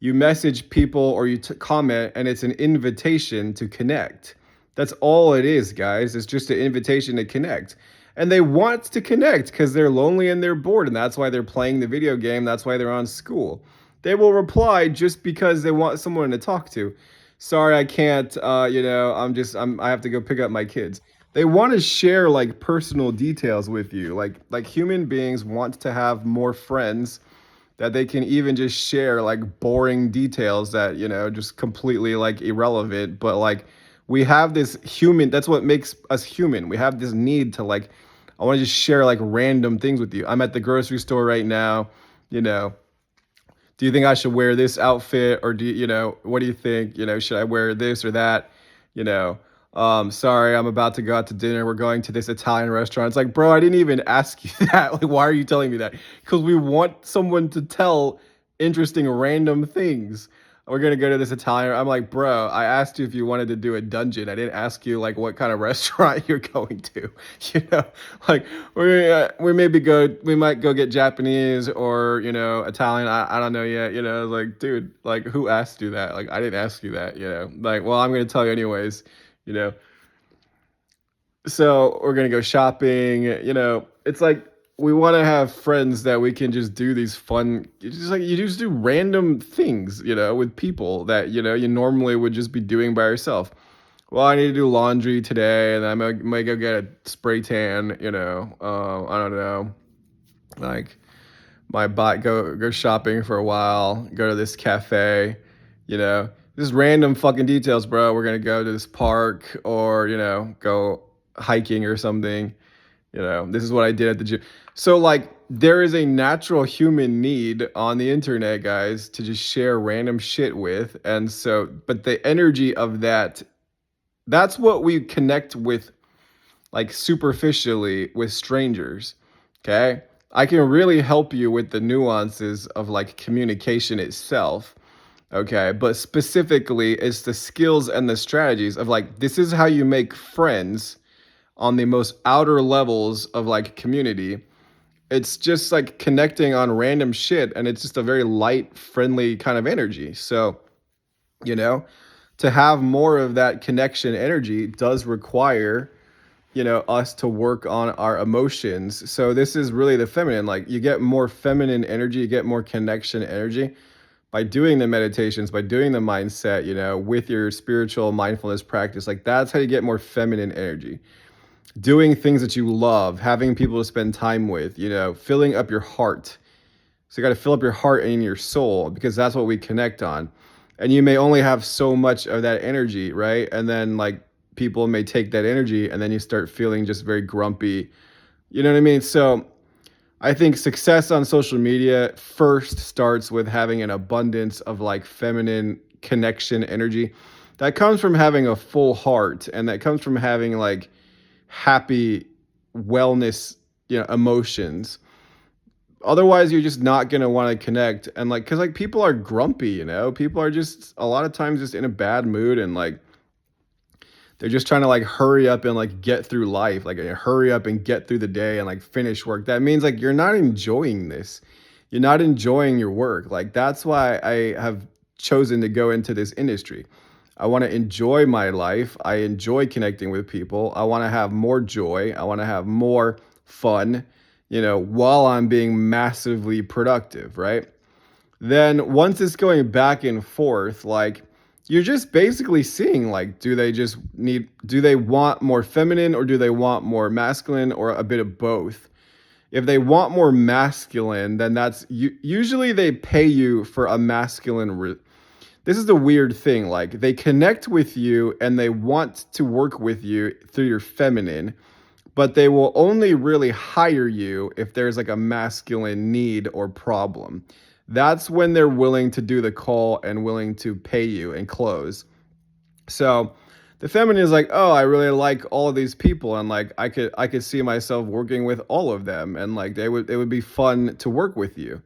You message people or you comment, and it's an invitation to connect. That's all it is, guys. It's just an invitation to connect. And they want to connect because they're lonely and they're bored. And that's why they're playing the video game. That's why they're on school. they will reply just because they want someone to talk to. Sorry, I can't. I have to go pick up my kids. They want to share like personal details with you. Like human beings want to have more friends that they can even just share like boring details that, just completely like irrelevant. But like we have this human, that's what makes us human. We have this need to like, I want to just share like random things with you. I'm at the grocery store right now, you know, do you think I should wear this outfit, or what do you think, should I wear this or that, you know sorry, I'm about to go out to dinner, we're going to this Italian restaurant. It's like, bro, I didn't even ask you that. Like, why are you telling me that? Because we want someone to tell interesting random things. We're gonna go to this Italian. I'm like, bro, I asked you if you wanted to do a dungeon. I didn't ask you like what kind of restaurant you're going to. You know, like we might go get Japanese or Italian. I don't know yet. Like, dude, like who asked you that? Like I didn't ask you that. Like, well, I'm gonna tell you anyways. You know, so we're gonna go shopping. It's like we want to have friends that we can just do these fun, just like you just do random things, with people that you normally would just be doing by yourself. Well, I need to do laundry today, and I might go get a spray tan. I don't know, like go shopping for a while, go to this cafe, you know, just random fucking details, bro. We're gonna go to this park or go hiking or something. This is what I did at the gym. So like there is a natural human need on the internet, guys, to just share random shit with. And so, but the energy of that's what we connect with, like superficially with strangers. Okay. I can really help you with the nuances of like communication itself. Okay. But specifically, it's the skills and the strategies of like, this is how you make friends on the most outer levels of like community. It's just like connecting on random shit, and it's just a very light, friendly kind of energy. So, you know, to have more of that connection energy does require, us to work on our emotions. So this is really the feminine. Like you get more feminine energy, you get more connection energy by doing the meditations, by doing the mindset, with your spiritual mindfulness practice. Like that's how you get more feminine energy. Doing things that you love, having people to spend time with, filling up your heart. So you got to fill up your heart and your soul, because that's what we connect on. And you may only have so much of that energy, right? And then like people may take that energy and then you start feeling just very grumpy. You know what I mean? So I think success on social media first starts with having an abundance of like feminine connection energy. That comes from having a full heart, and that comes from having like happy wellness, emotions. Otherwise you're just not going to want to connect. And like, because like people are grumpy, people are just a lot of times just in a bad mood, and like they're just trying to like hurry up and like get through life, like hurry up and get through the day and like finish work. That means like you're not enjoying this, you're not enjoying your work. Like that's why I have chosen to go into this industry. I want to enjoy my life. I enjoy connecting with people. I want to have more joy. I want to have more fun, while I'm being massively productive, right? Then once it's going back and forth, like you're just basically seeing like, do they want more feminine, or do they want more masculine, or a bit of both? If they want more masculine, then usually they pay you for a masculine. This is the weird thing. Like they connect with you and they want to work with you through your feminine, but they will only really hire you if there's like a masculine need or problem. That's when they're willing to do the call and willing to pay you and close. So the feminine is like, oh, I really like all of these people, and like I could see myself working with all of them, and like it would be fun to work with you.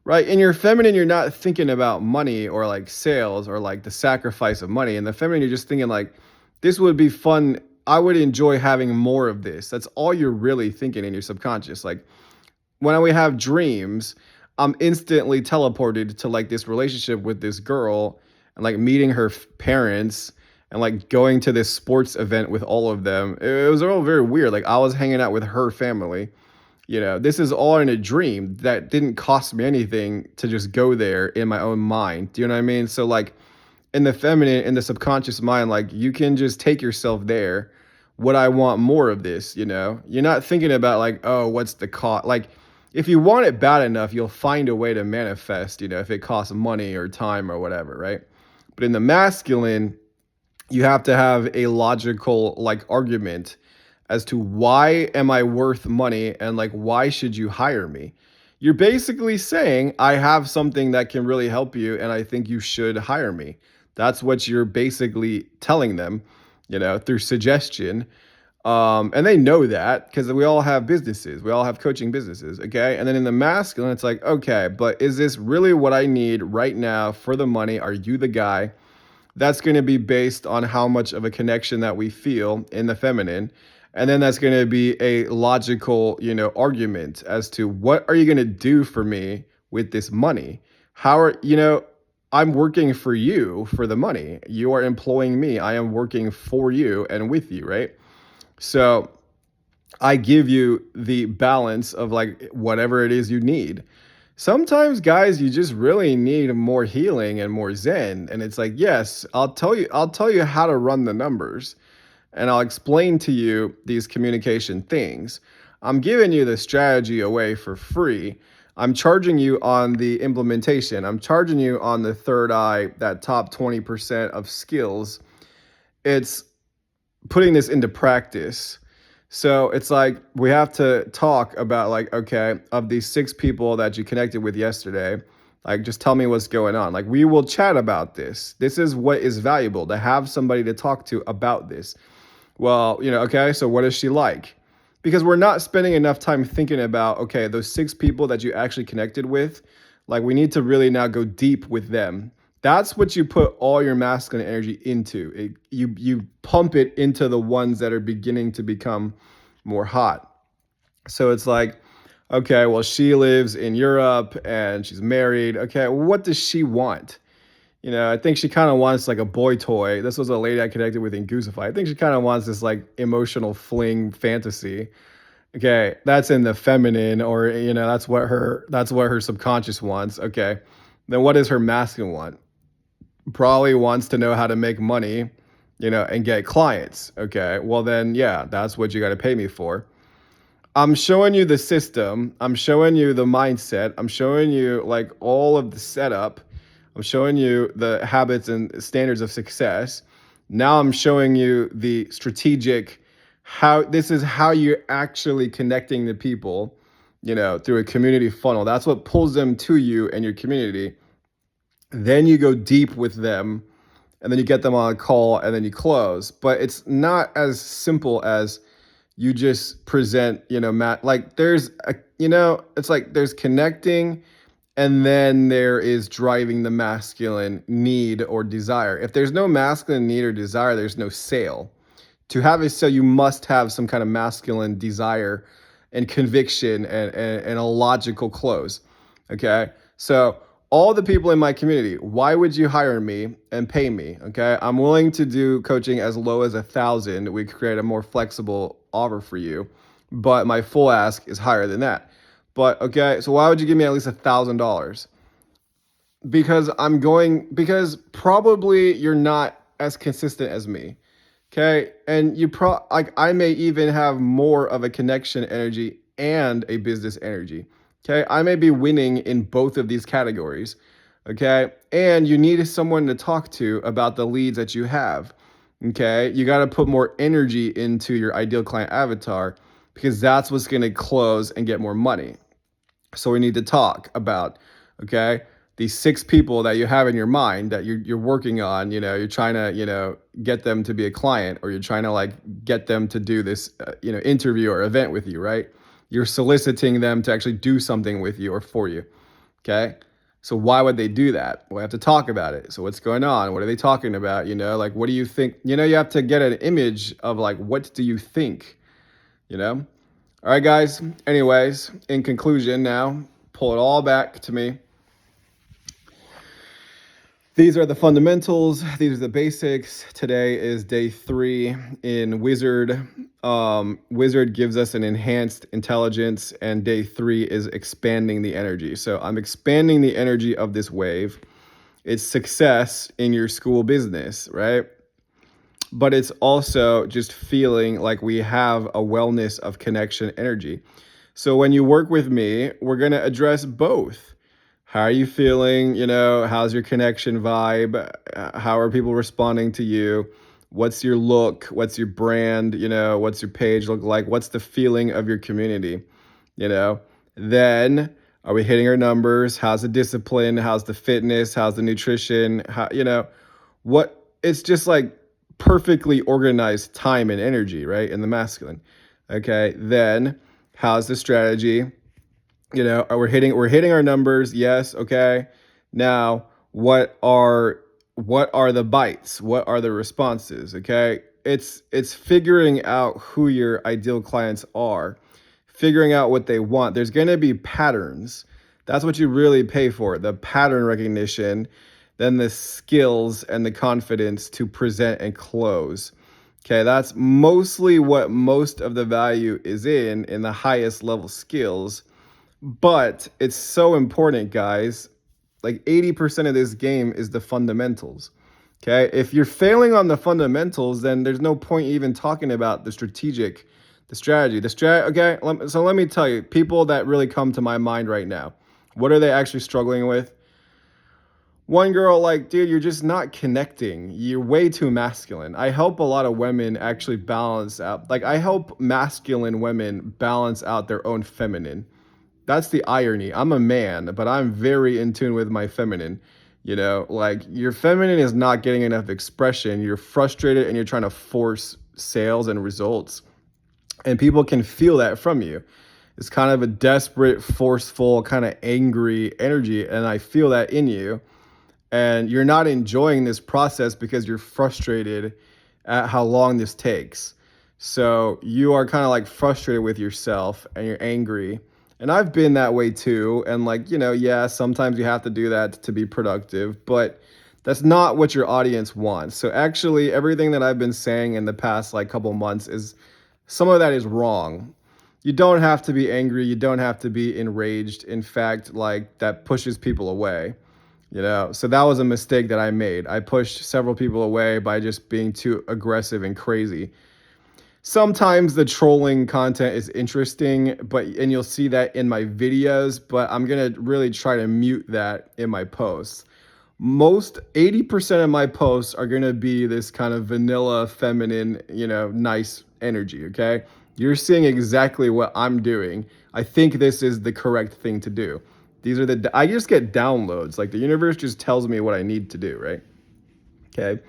Right? In your feminine, you're not thinking about money or like sales or like the sacrifice of money. In the feminine, you're just thinking like, this would be fun. I would enjoy having more of this. That's all you're really thinking in your subconscious. Like when we have dreams, I'm instantly teleported to like this relationship with this girl, and like meeting her parents, and like going to this sports event with all of them. It was all very weird. Like I was hanging out with her family, This is all in a dream that didn't cost me anything to just go there in my own mind. Do you know what I mean? So like in the feminine, in the subconscious mind, like you can just take yourself there. Would I want more of this? You're not thinking about like, oh, what's the cost? Like, if you want it bad enough, you'll find a way to manifest, if it costs money or time or whatever, right? But in the masculine, you have to have a logical like argument as to why am I worth money and like why should you hire me? You're basically saying I have something that can really help you and I think you should hire me. That's what you're basically telling them, through suggestion. And they know that because we all have businesses. We all have coaching businesses. Okay. And then in the masculine, it's like, okay, but is this really what I need right now for the money? Are you the guy? That's going to be based on how much of a connection that we feel in the feminine. And then that's going to be a logical, argument as to what are you going to do for me with this money? I'm working for you for the money. You are employing me. I am working for you and with you, right? So I give you the balance of like whatever it is you need. Sometimes, guys, you just really need more healing and more zen. And it's like, yes, I'll tell you how to run the numbers and I'll explain to you these communication things. I'm giving you the strategy away for free. I'm charging you on the implementation. I'm charging you on the third eye, that top 20% of skills. It's putting this into practice. So it's like we have to talk about like, okay, of these 6 people that you connected with yesterday, like just tell me what's going on. Like we will chat about this. This is what is valuable to have somebody to talk to about this. Well, okay, so what is she like? Because we're not spending enough time thinking about, okay, those 6 people that you actually connected with, like we need to really now go deep with them. That's what you put all your masculine energy into. You pump it into the ones that are beginning to become more hot. So it's like, okay, well, she lives in Europe and she's married. Okay, what does she want? I think she kind of wants like a boy toy. This was a lady I connected with in Goosify. I think she kind of wants this like emotional fling fantasy. Okay, that's in the feminine, or that's what her subconscious wants. Okay, then what does her masculine want? Probably wants to know how to make money, and get clients. Okay, well then, yeah, that's what you got to pay me for. I'm showing you the system. I'm showing you the mindset. I'm showing you like all of the setup. I'm showing you the habits and standards of success. Now I'm showing you the strategic how this is how you're actually connecting the people, through a community funnel. That's what pulls them to you and your community. Then you go deep with them and then you get them on a call and then you close. But it's not as simple as you just present, Matt, like it's like there's connecting and then there is driving the masculine need or desire. If there's no masculine need or desire, there's no sale. To have a sale, you must have some kind of masculine desire and conviction and a logical close. Okay. So all the people in my community, why would you hire me and pay me? Okay. I'm willing to do coaching as low as 1,000. We create a more flexible offer for you, but my full ask is higher than that. But okay, so why would you give me at least $1,000? Because probably you're not as consistent as me. Okay. And like I may even have more of a connection energy and a business energy. Okay. I may be winning in both of these categories. Okay. And you need someone to talk to about the leads that you have. Okay. You got to put more energy into your ideal client avatar because that's what's going to close and get more money. So we need to talk about, okay, these 6 people that you have in your mind that you're working on, you're trying to, get them to be a client, or you're trying to like get them to do this, interview or event with you, right? You're soliciting them to actually do something with you or for you. Okay. So why would they do that? We have to talk about it. So what's going on? What are they talking about? Like, what do you think? You have to get an image of like, what do you think? All right, guys. Anyways, in conclusion now, pull it all back to me. These are the fundamentals. These are the basics. Today is day 3 in Wizard. Wizard gives us an enhanced intelligence, and day 3 is expanding the energy. So I'm expanding the energy of this wave. It's success in your school business, right? But it's also just feeling like we have a wellness of connection energy. So when you work with me, we're going to address both. How are you feeling? How's your connection vibe? How are people responding to you? What's your look? What's your brand? What's your page look like? What's the feeling of your community? You know, then are we hitting our numbers? How's the discipline? How's the fitness? How's the nutrition? What it's just like perfectly organized time and energy, right? In the masculine. Okay. Then how's the strategy? We're hitting our numbers. Yes. Okay. Now, what are the bites? What are the responses? Okay. It's figuring out who your ideal clients are, figuring out what they want. There's going to be patterns. That's what you really pay for, the pattern recognition, then the skills and the confidence to present and close. Okay, that's mostly what most of the value is in the highest level skills. But it's so important, guys. Like 80% of this game is the fundamentals. Okay. If you're failing on the fundamentals, then there's no point even talking about the strategy. Okay. So let me tell you, people that really come to my mind right now, what are they actually struggling with? One girl, like, dude, you're just not connecting. You're way too masculine. I help a lot of women actually balance out. Like, I help masculine women balance out their own feminine. That's the irony. I'm a man, but I'm very in tune with my feminine. Like your feminine is not getting enough expression. You're frustrated and you're trying to force sales and results. And people can feel that from you. It's kind of a desperate, forceful, kind of angry energy. And I feel that in you. And you're not enjoying this process because you're frustrated at how long this takes. So you are kind of like frustrated with yourself and you're angry. And I've been that way too. And like, yeah, sometimes you have to do that to be productive, but that's not what your audience wants. So actually everything that I've been saying in the past like couple months is some of that is wrong. You don't have to be angry. You don't have to be enraged. In fact, like that pushes people away. So that was a mistake that I made. I pushed several people away by just being too aggressive and crazy. Sometimes the trolling content is interesting, and you'll see that in my videos, but I'm going to really try to mute that in my posts. Most 80% of my posts are going to be this kind of vanilla, feminine, nice energy, okay? You're seeing exactly what I'm doing. I think this is the correct thing to do. I just get downloads. Like the universe just tells me what I need to do, right? Okay.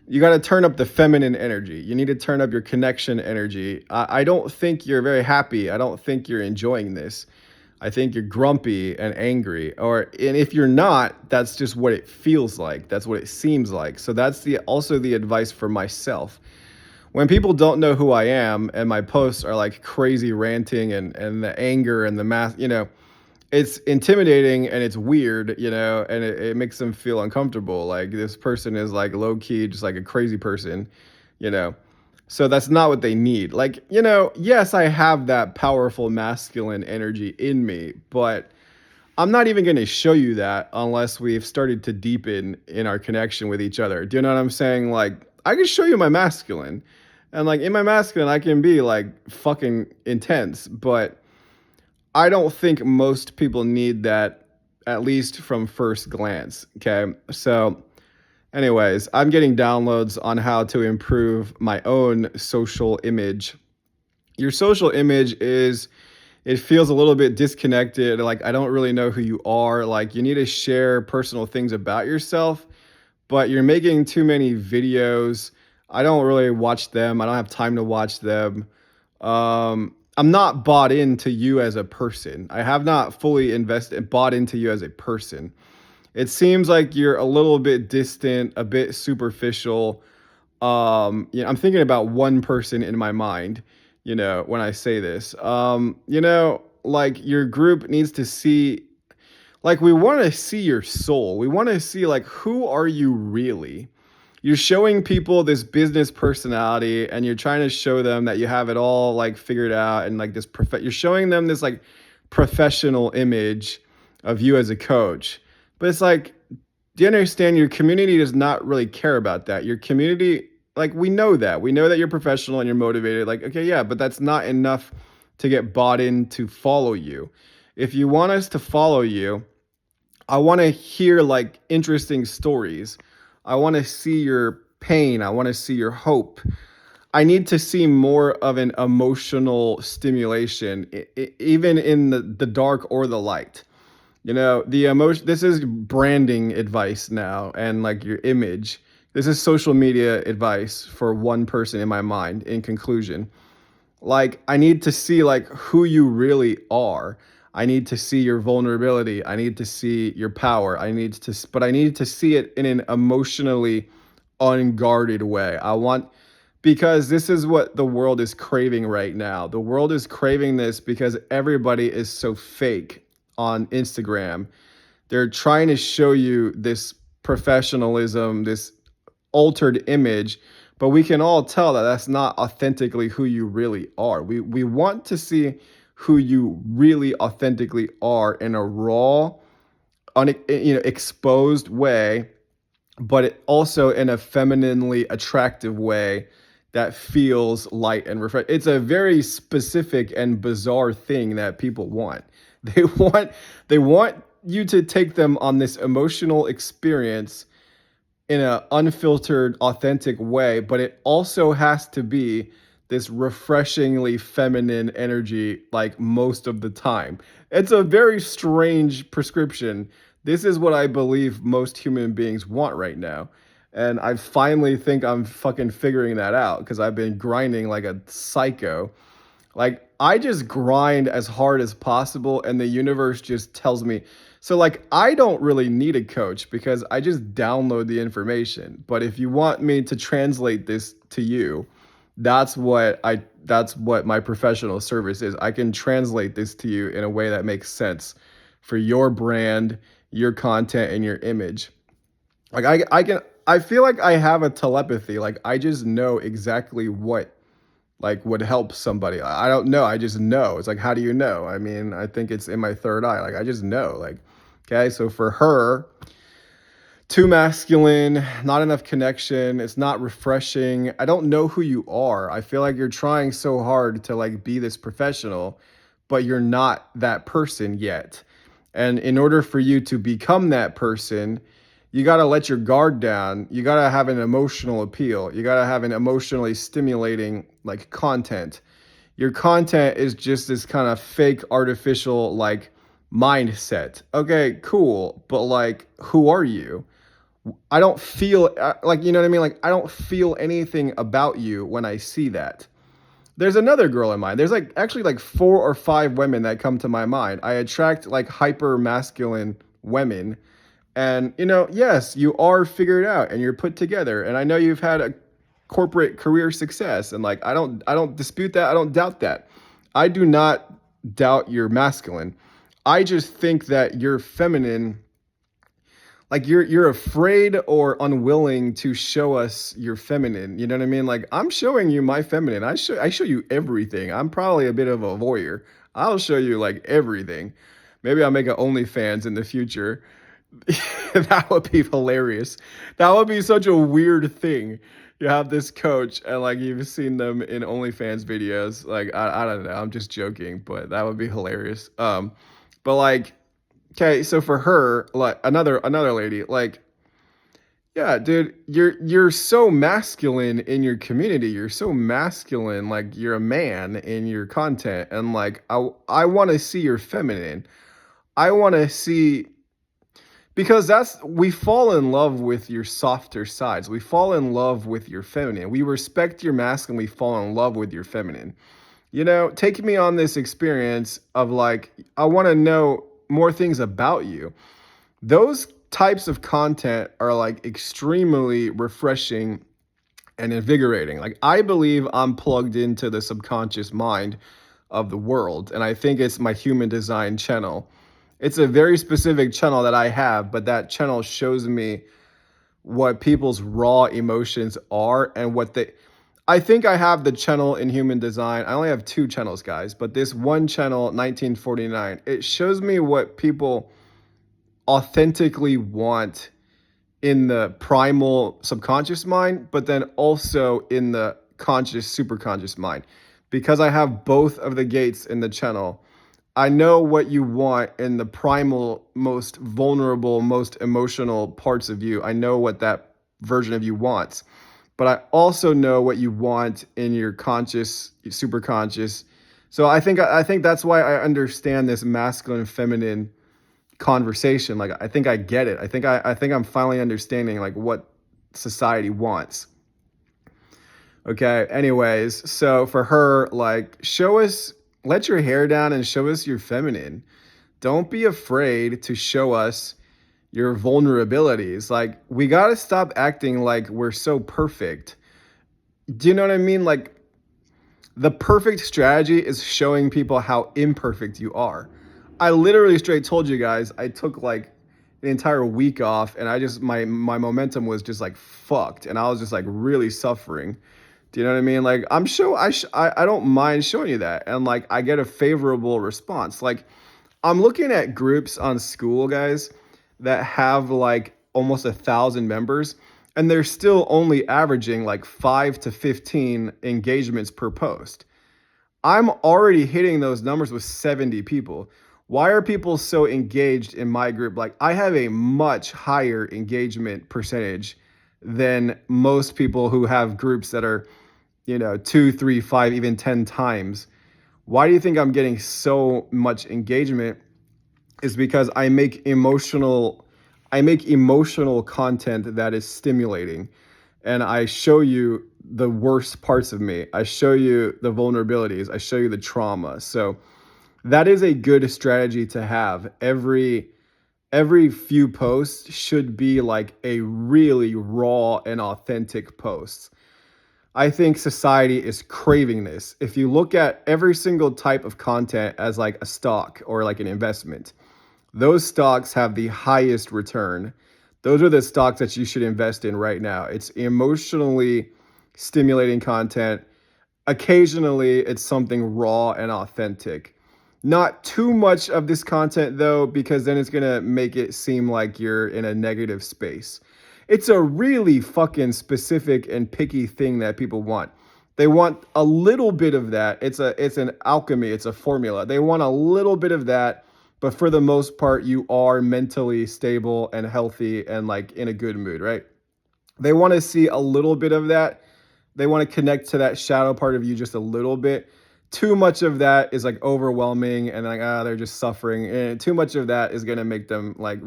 You got to turn up the feminine energy. You need to turn up your connection energy. I don't think you're very happy. I don't think you're enjoying this. I think you're grumpy and angry. And if you're not, that's just what it feels like. That's what it seems like. So that's also the advice for myself. When people don't know who I am and my posts are like crazy ranting and the anger and the math, it's intimidating and it's weird, and it makes them feel uncomfortable. Like this person is like low key, just like a crazy person, you know. So that's not what they need. Like, yes, I have that powerful masculine energy in me, but I'm not even going to show you that unless we've started to deepen in our connection with each other. Do you know what I'm saying? Like, I can show you my masculine. And like in my masculine, I can be like fucking intense, but I don't think most people need that, at least from first glance. Okay. So, anyways, I'm getting downloads on how to improve my own social image. Your social image it feels a little bit disconnected. Like, I don't really know who you are. Like, you need to share personal things about yourself, but you're making too many videos. I don't really watch them. I don't have time to watch them. I'm not bought into you as a person. I have not fully bought into you as a person. It seems like you're a little bit distant, a bit superficial. I'm thinking about one person in my mind, when I say this. Like your group needs to see, Like, we want to see your soul. We want to see, like, who are you really? You're showing people this business personality and you're trying to show them that you have it all like figured out and like you're showing them this like professional image of you as a coach. But it's like, do you understand your community does not really care about that? Your community, like, we know that. We know that you're professional and you're motivated. Like, okay, yeah, but that's not enough to get bought in to follow you. If you want us to follow you, I want to hear like interesting stories. I want to see your pain. I want to see your hope. I need to see more of an emotional stimulation, even in the dark or the light. You know, the emotion, this is branding advice now and like your image. This is social media advice for one person in my mind, in conclusion. Like, I need to see like who you really are. I need to see your vulnerability. I need to see your power. But I need to see it in an emotionally unguarded way. Because this is what the world is craving right now. The world is craving this because everybody is so fake on Instagram. They're trying to show you this professionalism, this altered image, but we can all tell that that's not authentically who you really are. We want to see who you really authentically are in a raw, exposed way, but also in a femininely attractive way that feels light and refresh. It's a very specific and bizarre thing that people want. They want you to take them on this emotional experience in an unfiltered, authentic way, but it also has to be this refreshingly feminine energy like most of the time. It's a very strange prescription. This is what I believe most human beings want right now. And I finally think I'm fucking figuring that out because I've been grinding like a psycho. Like, I just grind as hard as possible and the universe just tells me. So like, I don't really need a coach because I just download the information. But if you want me to translate this to you, that's what my professional service is. I can translate this to you in a way that makes sense for your brand, your content, and your image. Like, I feel like I have a telepathy. Like, I just know exactly what like would help somebody. I don't know. I just know. It's like, how do you know? I mean, I think it's in my third eye. Like, I just know. Like, okay, so for her, too masculine, not enough connection. It's not refreshing. I don't know who you are. I feel like you're trying so hard to like be this professional, but you're not that person yet. And in order for you to become that person, you got to let your guard down. You got to have an emotional appeal. You got to have an emotionally stimulating like content. Your content is just this kind of fake artificial like mindset. Okay, cool. But like, who are you? I don't feel like, you know what I mean? Like, I don't feel anything about you when I see that. There's another girl in mind. There's like actually like 4 or 5 women that come to my mind. I attract like hyper masculine women. And, yes, you are figured out and you're put together. And I know you've had a corporate career success. And like, I don't dispute that. I don't doubt that. I do not doubt you're masculine. I just think that you're feminine. Like, you're afraid or unwilling to show us your feminine. You know what I mean? Like, I'm showing you my feminine. I show you everything. I'm probably a bit of a voyeur. I'll show you like everything. Maybe I'll make an OnlyFans in the future. That would be hilarious. That would be such a weird thing. You have this coach and like you've seen them in OnlyFans videos. Like, I don't know. I'm just joking, but that would be hilarious. But like, okay, so for her, like another lady, like, yeah, dude, you're so masculine in your community. You're so masculine, like you're a man in your content, and like I want to see your feminine. I want to see because we fall in love with your softer sides. We fall in love with your feminine. We respect your masculine. We fall in love with your feminine. Take me on this experience of like, I want to know more things about you. Those types of content are like extremely refreshing and invigorating. Like, I believe I'm plugged into the subconscious mind of the world. And I think it's my human design channel. It's a very specific channel that I have, but that channel shows me what people's raw emotions are and what they I think I have the channel in human design. I only have two channels, guys, but this one channel, 1949, it shows me what people authentically want in the primal subconscious mind, but then also in the conscious superconscious mind. Because I have both of the gates in the channel, I know what you want in the primal, most vulnerable, most emotional parts of you. I know what that version of you wants. But I also know what you want in your conscious, superconscious. So I think that's why I understand this masculine and feminine conversation. Like I think I get it. I think I'm finally understanding like what society wants. Okay. Anyways, so for her, like show us, let your hair down and show us you're feminine. Don't be afraid to show us your vulnerabilities. Like we got to stop acting like we're so perfect. Do you know what I mean? Like the perfect strategy is showing people how imperfect you are. I literally straight told you guys I took like the entire week off and I just my momentum was just like fucked and I was just like really suffering. Do you know what I mean? Like I don't mind showing you that and like I get a favorable response. Like I'm looking at groups on School, guys, that have like almost 1,000 members, and they're still only averaging like 5 to 15 engagements per post. I'm already hitting those numbers with 70 people. Why are people so engaged in my group? Like, I have a much higher engagement percentage than most people who have groups that are, two, three, five, even 10 times. Why do you think I'm getting so much engagement? Is because I make emotional content that is stimulating and I show you the worst parts of me. I show you the vulnerabilities. I show you the trauma. So that is a good strategy to have. Every few posts should be like a really raw and authentic post. I think society is craving this. If you look at every single type of content as like a stock or like an investment, those stocks have the highest return. Those are the stocks that you should invest in right now. It's emotionally stimulating content. Occasionally, it's something raw and authentic. Not too much of this content, though, because then it's going to make it seem like you're in a negative space. It's a really fucking specific and picky thing that people want. They want a little bit of that. It's an alchemy, it's a formula. They want a little bit of that, but for the most part, you are mentally stable and healthy and like in a good mood, right? They want to see a little bit of that. They want to connect to that shadow part of you just a little bit. Too much of that is like overwhelming and like they're just suffering. And too much of that is going to make them like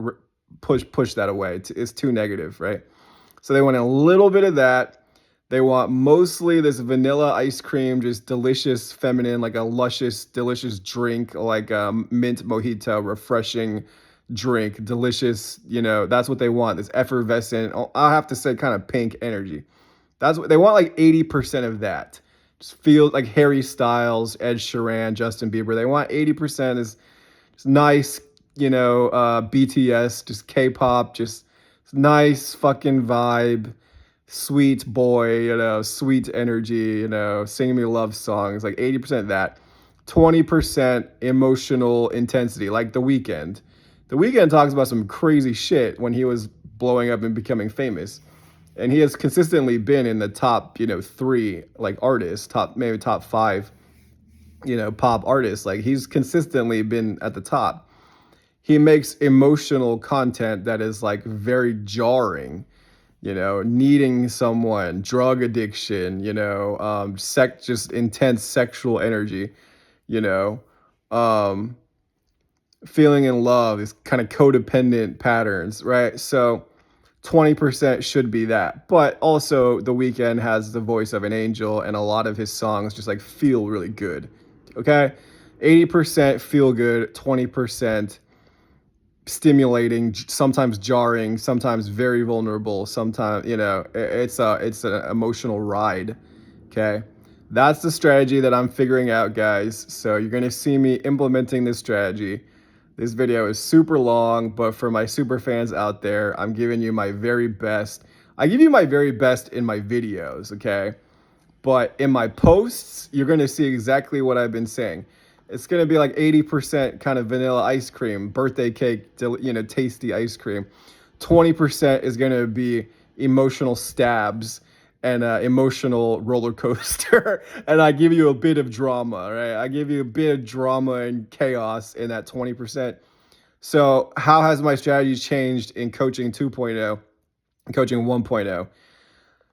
push that away. It's too negative, right? So they want a little bit of that. They want mostly this vanilla ice cream, just delicious, feminine, like a luscious, delicious drink, like a mint mojito, refreshing drink, delicious. That's what they want. This effervescent, I'll have to say, kind of pink energy. That's what they want, like 80% of that. Just feel like Harry Styles, Ed Sheeran, Justin Bieber. They want 80% is just nice, BTS, just K-pop, just nice fucking vibe, sweet boy, sweet energy, singing me love songs, like 80% that. 20% emotional intensity, like The Weeknd. The Weeknd talks about some crazy shit when he was blowing up and becoming famous. And he has consistently been in the top, three like artists, maybe top five, pop artists. Like he's consistently been at the top. He makes emotional content that is like very jarring, needing someone, drug addiction, just intense sexual energy, you know, um, feeling in love, these kind of codependent patterns, right? So 20% should be that. But also The Weeknd has the voice of an angel and a lot of his songs just like feel really good. Okay? 80% feel good, 20% stimulating, sometimes jarring, sometimes very vulnerable, sometimes, it's an emotional ride. Okay? That's the strategy that I'm figuring out, guys. So you're going to see me implementing this strategy. This video is super long, but for my super fans out there, I'm giving you my very best. I give you my very best in my videos, okay? But in my posts, you're going to see exactly what I've been saying. It's going to be like 80% kind of vanilla ice cream, birthday cake, tasty ice cream. 20% is going to be emotional stabs and emotional roller coaster. And I give you a bit of drama, right? I give you a bit of drama and chaos in that 20%. So how has my strategy changed in coaching 2.0 and coaching 1.0?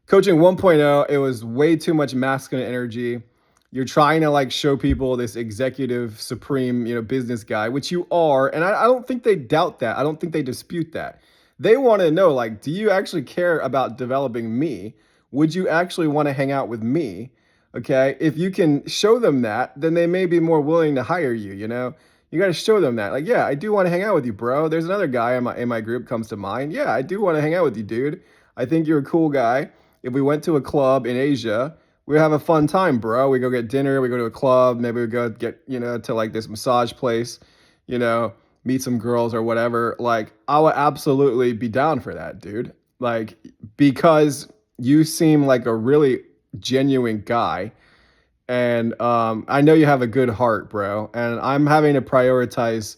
Coaching 1.0, it was way too much masculine energy. You're trying to like show people this executive supreme, business guy, which you are. And I don't think they doubt that. I don't think they dispute that. They want to know, like, do you actually care about developing me? Would you actually want to hang out with me? Okay. If you can show them that, then they may be more willing to hire you, You got to show them that. Like, yeah, I do want to hang out with you, bro. There's another guy in my group comes to mind. Yeah, I do want to hang out with you, dude. I think you're a cool guy. If we went to a club in Asia, we have a fun time, bro. We go get dinner, we go to a club, maybe we go get, to like this massage place, meet some girls or whatever. Like, I would absolutely be down for that, dude. Like, because you seem like a really genuine guy. And I know you have a good heart, bro. And I'm having to prioritize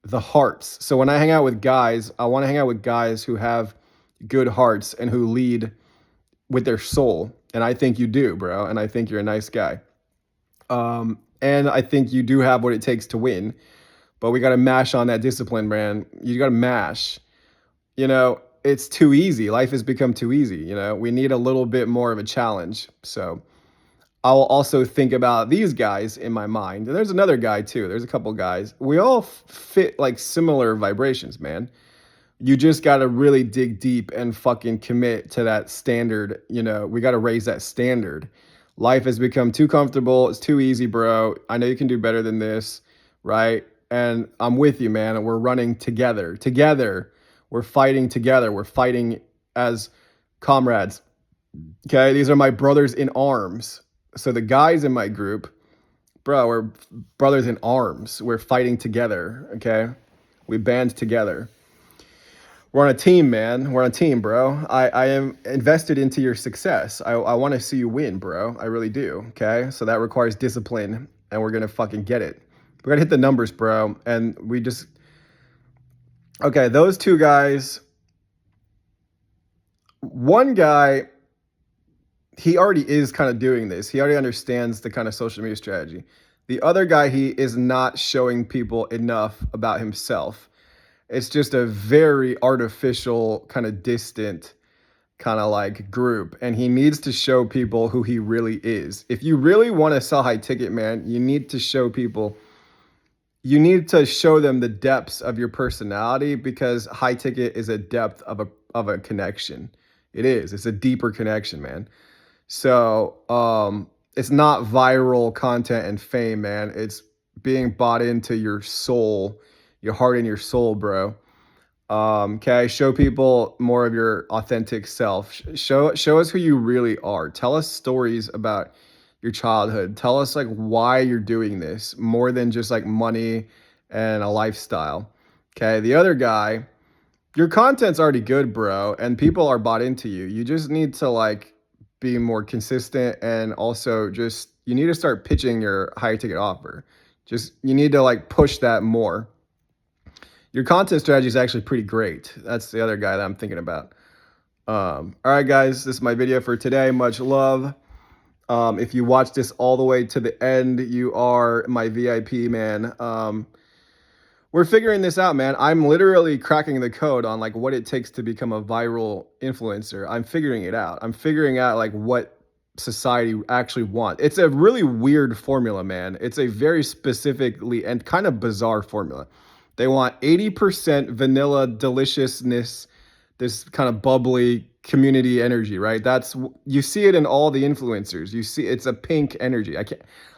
the hearts. So when I hang out with guys, I want to hang out with guys who have good hearts and who lead with their soul. And I think you do, bro. And I think you're a nice guy. And I think you do have what it takes to win. But we got to mash on that discipline, man. You got to mash. It's too easy. Life has become too easy. We need a little bit more of a challenge. So I'll also think about these guys in my mind. And there's another guy too. There's a couple guys. We all fit like similar vibrations, man. You just got to really dig deep and fucking commit to that standard. We got to raise that standard. Life has become too comfortable. It's too easy, bro. I know you can do better than this, right? And I'm with you, man. And we're running together. Together. We're fighting together. We're fighting as comrades. Okay? These are my brothers in arms. So the guys in my group, bro, we're brothers in arms. We're fighting together, okay? We band together. We're on a team, man. We're on a team, bro. I am invested into your success. I want to see you win, bro. I really do, okay? So that requires discipline, and we're going to fucking get it. We're going to hit the numbers, bro. And we just... Okay, those two guys... One guy, he already is kind of doing this. He already understands the kind of social media strategy. The other guy, he is not showing people enough about himself. It's just a very artificial, kind of distant, kind of like group. And he needs to show people who he really is. If you really want to sell high ticket, man, you need to show people, you need to show them the depths of your personality, because high ticket is a depth of a connection. It is. It's a deeper connection, man. So it's not viral content and fame, man. It's being bought into your soul, your heart and your soul, bro. Okay, show people more of your authentic self. Show us who you really are. Tell us stories about your childhood. Tell us like why you're doing this, more than just like money and a lifestyle. Okay, the other guy, your content's already good, bro, and people are bought into you. You just need to like be more consistent, and also just you need to start pitching your high ticket offer. Just you need to like push that more. Your content strategy is actually pretty great. That's the other guy that I'm thinking about. All right, guys, this is my video for today. Much love. If you watch this all the way to the end, you are my VIP, man. We're figuring this out, man. I'm literally cracking the code on like what it takes to become a viral influencer. I'm figuring it out. I'm figuring out like what society actually wants. It's a really weird formula, man. It's a very specifically and kind of bizarre formula. They want 80% vanilla deliciousness, this kind of bubbly community energy, right? You see it in all the influencers. You see it's a pink energy. I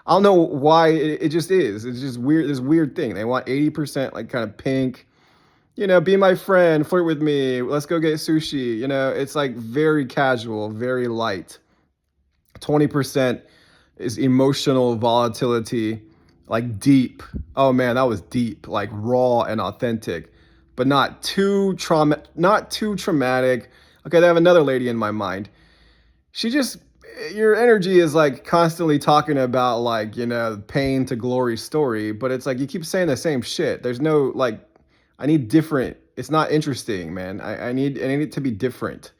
don't know why it just is. It's just weird. This weird thing. They want 80% like kind of pink, be my friend, flirt with me. Let's go get sushi. It's like very casual, very light. 20% is emotional volatility. like deep. Oh man, that was deep, like raw and authentic, but not too traumatic. Okay, I have another lady in my mind. She just your energy is like constantly talking about like, pain to glory story, but it's like you keep saying the same shit. There's no like I need different. It's not interesting, man. I need it to be different.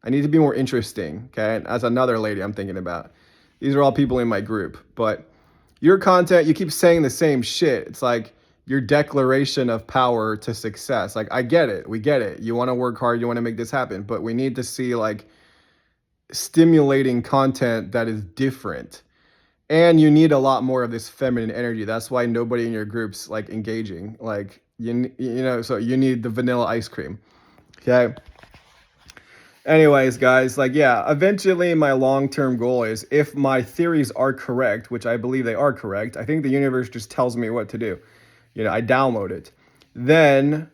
I need to be more interesting, okay? As another lady I'm thinking about. These are all people in my group, but your content, you keep saying the same shit. It's like your declaration of power to success. Like I get it. We get it. You want to work hard, you want to make this happen, but we need to see like stimulating content that is different. And you need a lot more of this feminine energy. That's why nobody in your group's like engaging. Like so you need the vanilla ice cream. Okay? Anyways, guys, like, yeah, eventually my long term goal is if my theories are correct, which I believe they are correct, I think the universe just tells me what to do. I download it. Then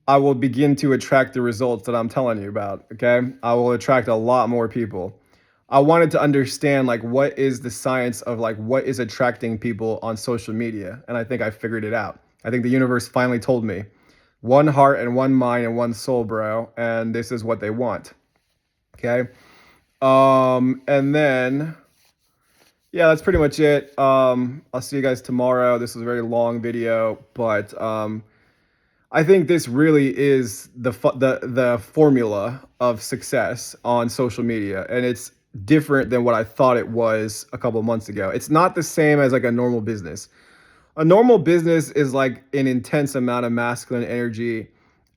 I will begin to attract the results that I'm telling you about. Okay. I will attract a lot more people. I wanted to understand, like, what is the science of, like, what is attracting people on social media. And I think I figured it out. I think the universe finally told me one heart and one mind and one soul, bro. And this is what they want. Okay. And then, yeah, that's pretty much it. I'll see you guys tomorrow. This was a very long video, but I think this really is the formula of success on social media, and it's different than what I thought it was a couple of months ago. It's not the same as like a normal business. A normal business is like an intense amount of masculine energy,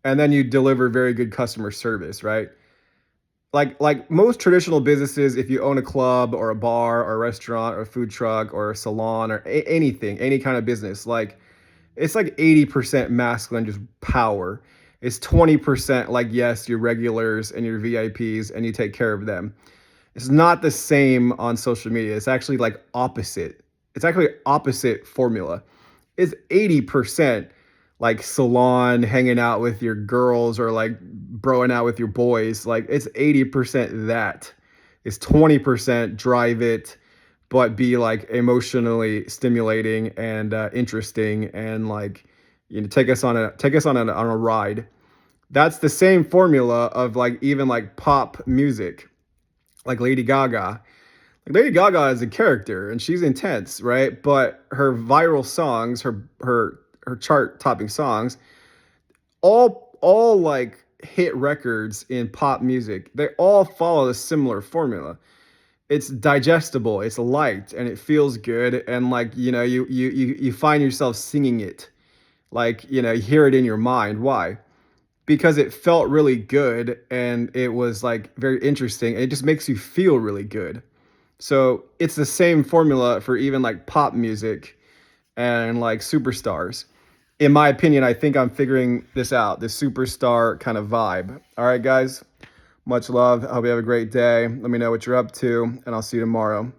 and then you deliver very good customer service, right? Like most traditional businesses, if you own a club or a bar or a restaurant or a food truck or a salon or anything, any kind of business, like it's like 80% masculine, just power. It's 20% like, yes, your regulars and your VIPs and you take care of them. It's not the same on social media. It's actually like opposite. It's actually opposite formula. It's 80% like salon, hanging out with your girls or like broing out with your boys. Like it's 80% that. It's 20% drive it, but be like emotionally stimulating and interesting and like take us on a ride. That's the same formula of like even like pop music, like Lady Gaga. Like Lady Gaga is a character and she's intense, right? But her viral songs, her chart topping songs, all like hit records in pop music. They all follow a similar formula. It's digestible, it's light, and it feels good, and like you find yourself singing it, like you hear it in your mind. Why? Because it felt really good and it was like very interesting, and it just makes you feel really good. So it's the same formula for even like pop music and like superstars. In my opinion, I think I'm figuring this out, this superstar kind of vibe. All right, guys, much love. I hope you have a great day. Let me know what you're up to, and I'll see you tomorrow.